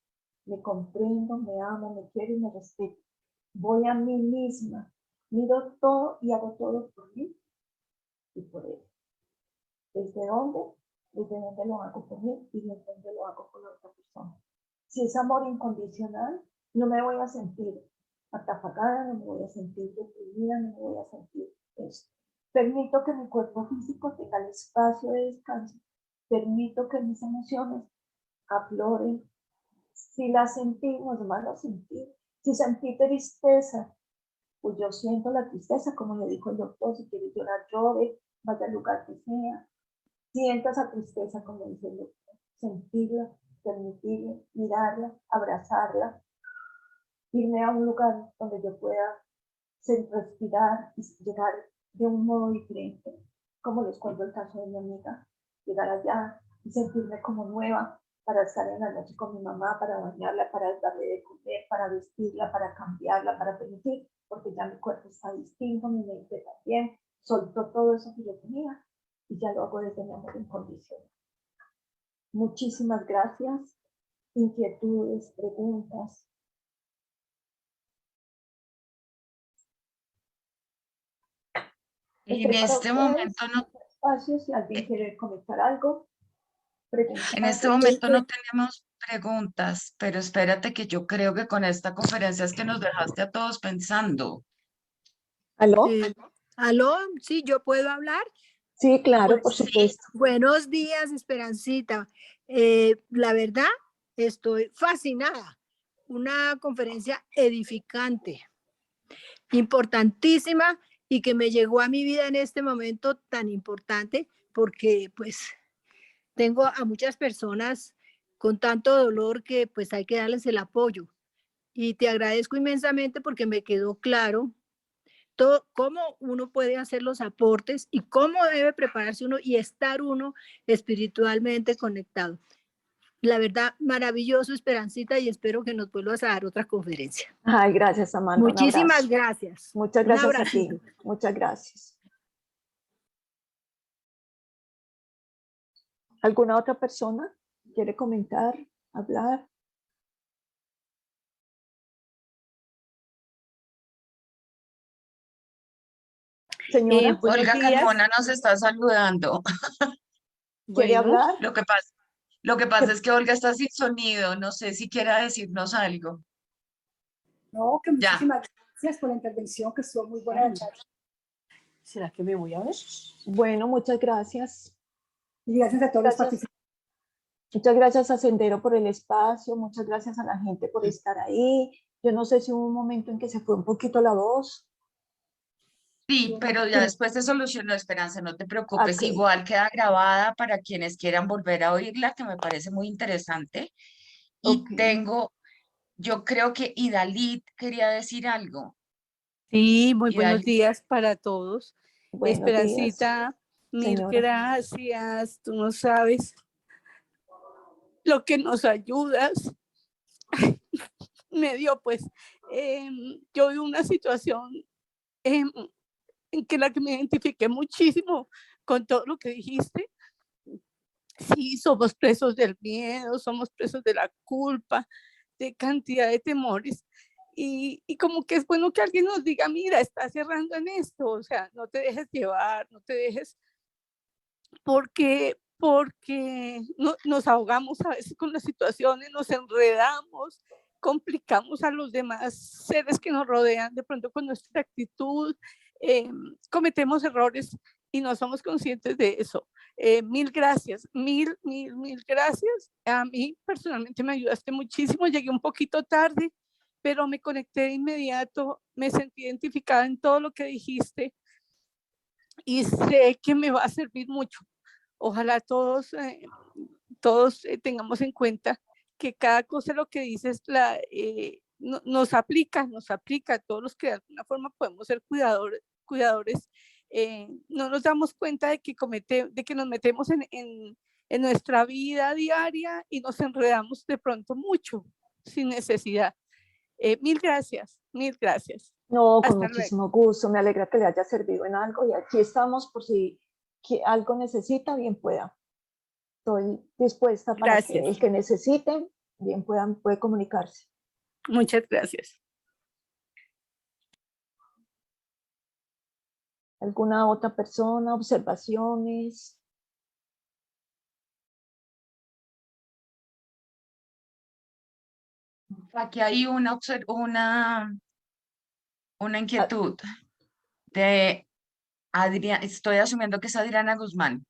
Me comprendo, me amo, me quiero y me respeto. Voy a mí misma, miro todo y hago todo por mí y por él. ¿Desde dónde? Desde dónde lo hago por mí y desde dónde lo hago por la otra persona. Si es amor incondicional, no me voy a sentir atafagada, no me voy a sentir deprimida, no me voy a sentir esto. Permito que mi cuerpo físico tenga el espacio de descanso. Permito que mis emociones afloren. Si las sentí, no es malo sentir. Si sentí tristeza, pues yo siento la tristeza, como le dijo el doctor, si quiere llorar, llore, vaya al lugar que sea. Sienta esa tristeza, como dice el doctor, sentirla, permitirla, mirarla, abrazarla, irme a un lugar donde yo pueda respirar y llegar de un modo diferente, como les cuento el caso de mi amiga, llegar allá y sentirme como nueva para estar en la noche con mi mamá, para bañarla, para darle de comer, para vestirla, para cambiarla, para permitir, porque ya mi cuerpo está distinto, mi mente también, soltó todo eso que yo tenía y ya lo hago desde mi amor incondicional. Muchísimas gracias. Inquietudes, preguntas. En Estoy para este momento ustedes. no, Espacio, si alguien quiere comentar algo, en preguntar. este momento no tenemos preguntas, pero espérate que yo creo que con esta conferencia es que nos dejaste a todos pensando. ¿Aló? ¿Aló? Sí, yo puedo hablar. Sí, claro, por Sí, supuesto. Buenos días, Esperancita. La verdad, estoy fascinada. Una conferencia edificante, importantísima y que me llegó a mi vida en este momento tan importante porque pues tengo a muchas personas con tanto dolor que pues hay que darles el apoyo. Y te agradezco inmensamente porque me quedó claro todo, cómo uno puede hacer los aportes y cómo debe prepararse uno y estar uno espiritualmente conectado. La verdad, maravilloso, Esperancita, y espero que nos vuelvas a dar otra conferencia. Ay, gracias, Amanda. Un Muchísimas abrazo. gracias. Muchas Un gracias a abracito. ti. Muchas gracias. ¿Alguna otra persona quiere comentar, hablar? Señora, Buenos Olga días. Carmona nos está saludando. ¿quiere Bueno, hablar? Lo que pasa es que Olga está sin sonido. No sé si quiera decirnos algo. No, que Ya. muchísimas gracias por la intervención, que estuvo muy buena la charla. ¿Será que me voy a ver? Bueno, muchas gracias. Y gracias a todos los Gracias. participantes. Muchas gracias a Sendero por el espacio, muchas gracias a la gente por estar ahí. Yo no sé si hubo un momento en que se fue un poquito la voz. Sí, pero ya después se solucionó, Esperanza, no te preocupes. Ok. Igual queda grabada para quienes quieran volver a oírla, que me parece muy interesante. Y Ok. yo creo que Idalit quería decir algo. Sí, muy buenos Idalit, días para todos. Buenos días, Esperancita, mil señora. gracias. Tú no sabes lo que nos ayudas. Me dio, pues, yo vi una situación en la que me identifiqué muchísimo con todo lo que dijiste. Sí, somos presos del miedo, somos presos de la culpa, de cantidad de temores. Y como que es bueno que alguien nos diga, mira, estás cerrando en esto, o sea, no te dejes llevar, no te dejes, porque nos ahogamos a veces con las situaciones, nos enredamos, complicamos a los demás seres que nos rodean, de pronto con nuestra actitud, cometemos errores y no somos conscientes de eso. Mil gracias, mil gracias. A mí personalmente me ayudaste muchísimo, llegué un poquito tarde, pero me conecté de inmediato, me sentí identificada en todo lo que dijiste y sé que me va a servir mucho. Ojalá todos tengamos en cuenta que cada cosa lo que dices nos aplica a todos los que de alguna forma podemos ser cuidadores. No nos damos cuenta de que nos metemos en nuestra vida diaria y nos enredamos de pronto mucho sin necesidad. Mil gracias, mil gracias. No, con Hasta luego. muchísimo gusto. Me alegra que le haya servido en algo y aquí estamos por si algo necesita, bien pueda. Estoy dispuesta para que Gracias. el que necesite, bien puede comunicarse. Muchas gracias. ¿Alguna otra persona? ¿Observaciones? aquí hay una inquietud de Adriana, estoy asumiendo que es Adriana Guzmán.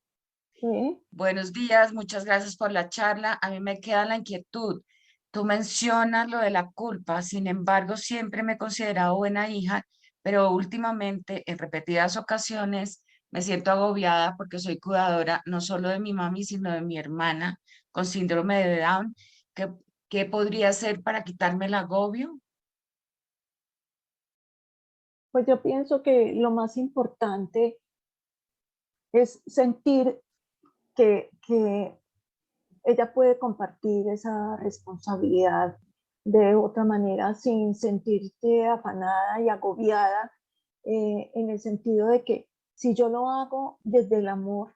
Sí. Buenos días, muchas gracias por la charla. A mí me queda la inquietud. Tú mencionas lo de la culpa, sin embargo, siempre me he considerado buena hija, pero últimamente, en repetidas ocasiones, me siento agobiada porque soy cuidadora no solo de mi mami, sino de mi hermana con síndrome de Down. ¿Qué podría hacer para quitarme el agobio? Pues yo pienso que lo más importante es sentir que ella puede compartir esa responsabilidad de otra manera sin sentirse afanada y agobiada, en el sentido de que si yo lo hago desde el amor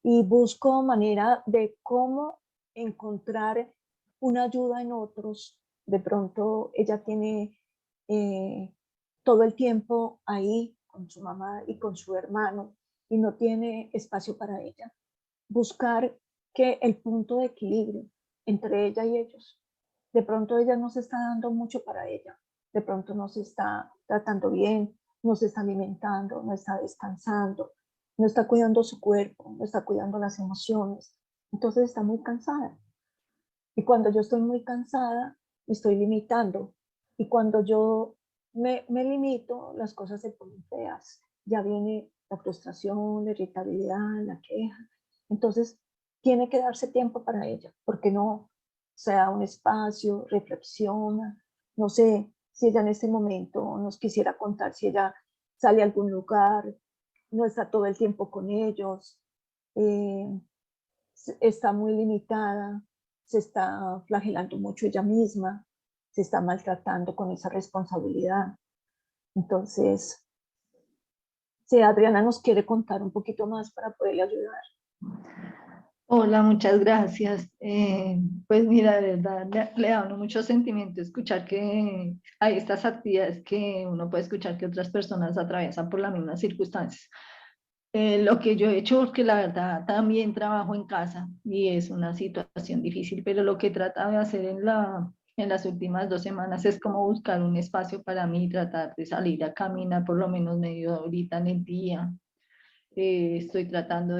y busco manera de cómo encontrar una ayuda en otros, de pronto ella tiene todo el tiempo ahí con su mamá y con su hermano y no tiene espacio para ella. Buscar que el punto de equilibrio entre ella y ellos, de pronto ella no se está dando mucho para ella, de pronto no se está tratando bien, no se está alimentando, no está descansando, no está cuidando su cuerpo, no está cuidando las emociones, entonces está muy cansada. Y cuando yo estoy muy cansada, me estoy limitando. Y cuando yo me limito, las cosas se ponen feas. Ya viene la frustración, la irritabilidad, la queja. Entonces, tiene que darse tiempo para ella, porque no sea un espacio, reflexiona. No sé si ella en este momento nos quisiera contar si ella sale a algún lugar, no está todo el tiempo con ellos, eh, está muy limitada, se está flagelando mucho ella misma, se está maltratando con esa responsabilidad. Entonces, si Adriana nos quiere contar un poquito más para poderle ayudar. Hola, muchas gracias. Pues mira, de verdad, le da a uno mucho sentimiento escuchar que hay estas actividades que uno puede escuchar que otras personas atraviesan por las mismas circunstancias. Lo que yo he hecho, porque la verdad también trabajo en casa y es una situación difícil, pero lo que he tratado de hacer en las últimas 2 semanas es como buscar un espacio para mí, tratar de salir a caminar por lo menos media horita en el día. Estoy tratando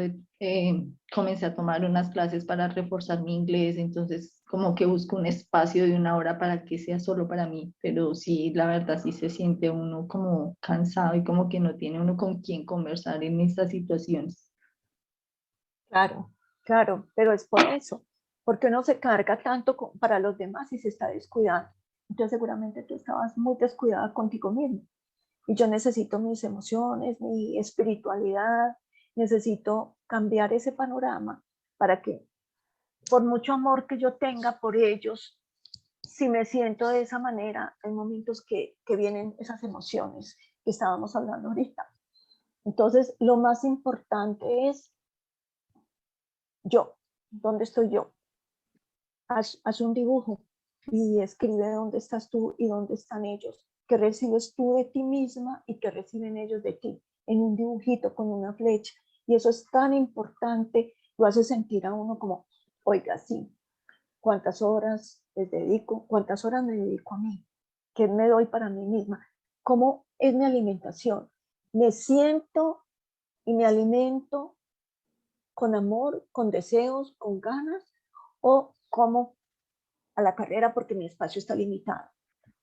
comencé a tomar unas clases para reforzar mi inglés, entonces como que busco un espacio de 1 hora para que sea solo para mí, pero sí, la verdad sí se siente uno como cansado y como que no tiene uno con quién conversar en estas situaciones. Claro, claro, pero es por eso, porque uno se carga tanto para los demás y se está descuidando. Entonces seguramente tú estabas muy descuidada contigo mismo. Y yo necesito mis emociones, mi espiritualidad, necesito cambiar ese panorama para que, por mucho amor que yo tenga por ellos, si me siento de esa manera, hay momentos que vienen esas emociones que estábamos hablando ahorita. Entonces, lo más importante es yo, ¿dónde estoy yo? Haz un dibujo y escribe dónde estás tú y dónde están ellos, qué recibes tú de ti misma y qué reciben ellos de ti, en un dibujito con una flecha. Y eso es tan importante, lo hace sentir a uno como, oiga, sí, ¿cuántas horas les dedico? ¿Cuántas horas me dedico a mí? ¿Qué me doy para mí misma? ¿Cómo es mi alimentación? ¿Me siento y me alimento con amor, con deseos, con ganas? ¿O como a la carrera porque mi espacio está limitado?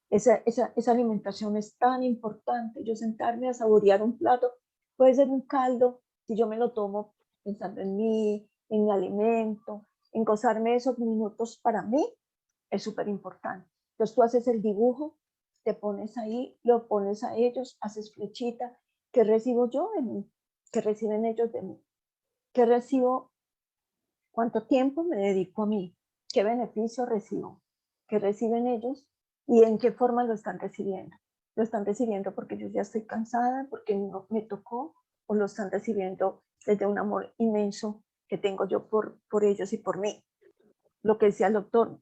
Esa alimentación es tan importante. Yo sentarme a saborear un plato, puede ser un caldo, si yo me lo tomo pensando en mi alimento, en gozarme esos minutos para mí, es súper importante. Entonces tú haces el dibujo, te pones ahí, lo pones a ellos, haces flechita, ¿qué recibo yo de mí? ¿Qué reciben ellos de mí? ¿Qué recibo? ¿Cuánto tiempo me dedico a mí? ¿Qué beneficio recibo? ¿Qué reciben ellos? ¿Y en qué forma lo están recibiendo? ¿Lo están recibiendo porque yo ya estoy cansada, porque no me tocó? ¿O lo están recibiendo desde un amor inmenso que tengo yo por ellos y por mí? Lo que decía el doctor,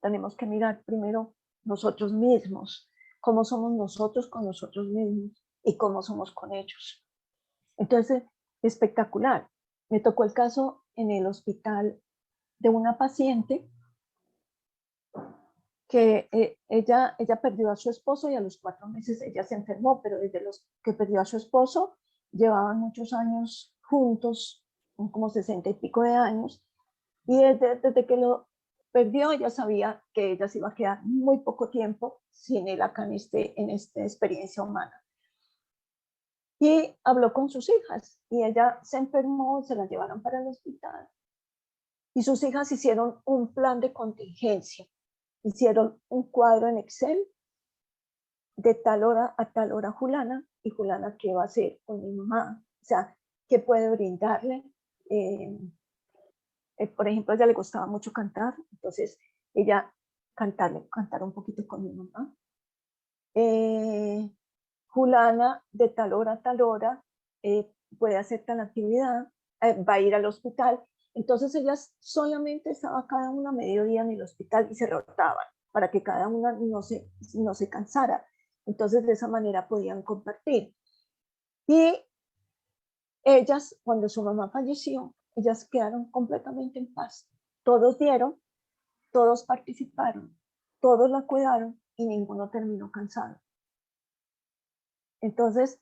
tenemos que mirar primero nosotros mismos, cómo somos nosotros con nosotros mismos y cómo somos con ellos. Entonces, espectacular. Me tocó el caso en el hospital de una paciente que ella perdió a su esposo y a los 4 meses ella se enfermó, pero desde los que perdió a su esposo llevaban muchos años juntos, como 60 y pico de años, y desde que lo perdió ella sabía que ella se iba a quedar muy poco tiempo sin él acá en esta experiencia humana. Y habló con sus hijas y ella se enfermó, se la llevaron para el hospital y sus hijas hicieron un plan de contingencia, hicieron un cuadro en Excel de tal hora a tal hora Julana, y Julana qué va a hacer con mi mamá, o sea, qué puede brindarle. Por ejemplo, a ella le gustaba mucho cantar, entonces ella cantar un poquito con mi mamá. Julana de tal hora a tal hora puede hacer tal actividad, va a ir al hospital. Entonces ellas solamente estaba cada una mediodía en el hospital y se rotaban para que cada una no se cansara. Entonces de esa manera podían compartir. Y ellas, cuando su mamá falleció, ellas quedaron completamente en paz. Todos dieron, todos participaron, todos la cuidaron y ninguno terminó cansado. Entonces,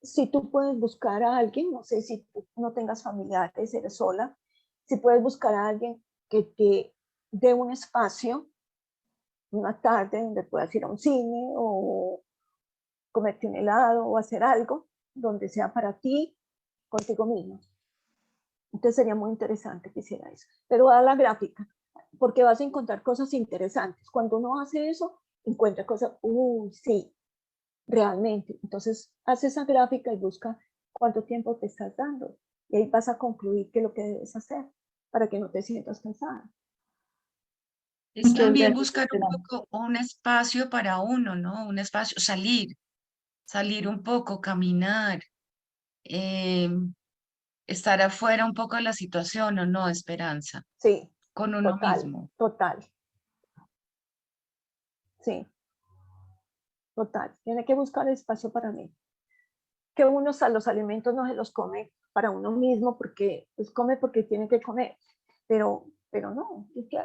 si tú puedes buscar a alguien, no sé si tú no tengas familiares, eres sola, si puedes buscar a alguien que te dé un espacio, una tarde donde puedas ir a un cine o comerte un helado o hacer algo donde sea para ti, contigo mismo. Entonces sería muy interesante que hiciera eso. Pero a la gráfica, porque vas a encontrar cosas interesantes. Cuando uno hace eso, encuentra cosas, sí, realmente. Entonces, haz esa gráfica y busca cuánto tiempo te estás dando. Y ahí vas a concluir qué es lo que debes hacer para que no te sientas cansada. Es Muchas también gracias, buscar un Estela. poco un espacio para uno, ¿no? Un espacio, salir un poco, caminar, eh, estar afuera un poco de la situación, ¿o no, Esperanza? Sí, Con uno total, mismo. total. Sí, total. Tiene que buscar espacio para mí. Que uno a los alimentos no se los come para uno mismo porque pues come porque tiene que comer, pero pero no, es que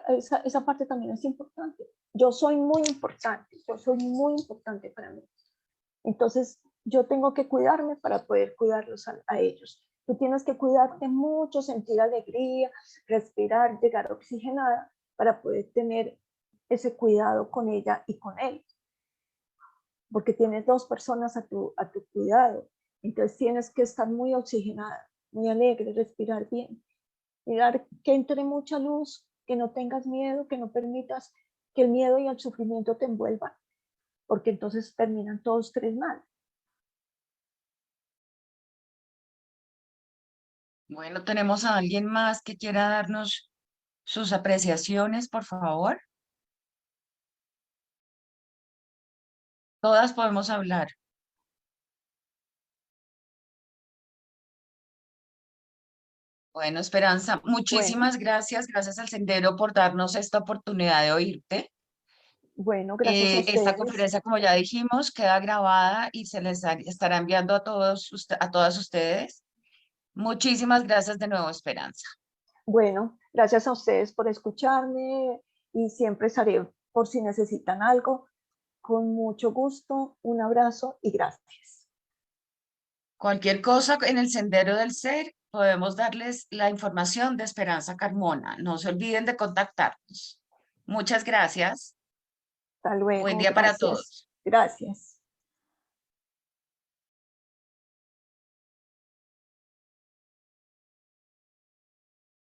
esa parte también es importante. Yo soy muy importante para mí. Entonces, yo tengo que cuidarme para poder cuidarlos a ellos. Tú tienes que cuidarte mucho, sentir alegría, respirar, llegar oxigenada para poder tener ese cuidado con ella y con él. Porque tienes dos personas a tu cuidado. Entonces tienes que estar muy oxigenada, muy alegre, respirar bien. Mirar que entre mucha luz, que no tengas miedo, que no permitas que el miedo y el sufrimiento te envuelvan. Porque entonces terminan todos tres mal. Bueno, tenemos a alguien más que quiera darnos sus apreciaciones, por favor. Todas podemos hablar. Bueno, Esperanza, muchísimas gracias. Gracias al Sendero por darnos esta oportunidad de oírte. Bueno, gracias a ustedes. Esta conferencia, como ya dijimos, queda grabada y se les estará enviando a todas ustedes. Muchísimas gracias de nuevo, Esperanza. Bueno, gracias a ustedes por escucharme y siempre estaré por si necesitan algo. Con mucho gusto, un abrazo y gracias. Cualquier cosa en el Sendero del Ser, podemos darles la información de Esperanza Carmona. No se olviden de contactarnos. Muchas gracias. Hasta luego. Buen día para Gracias. todos. Gracias.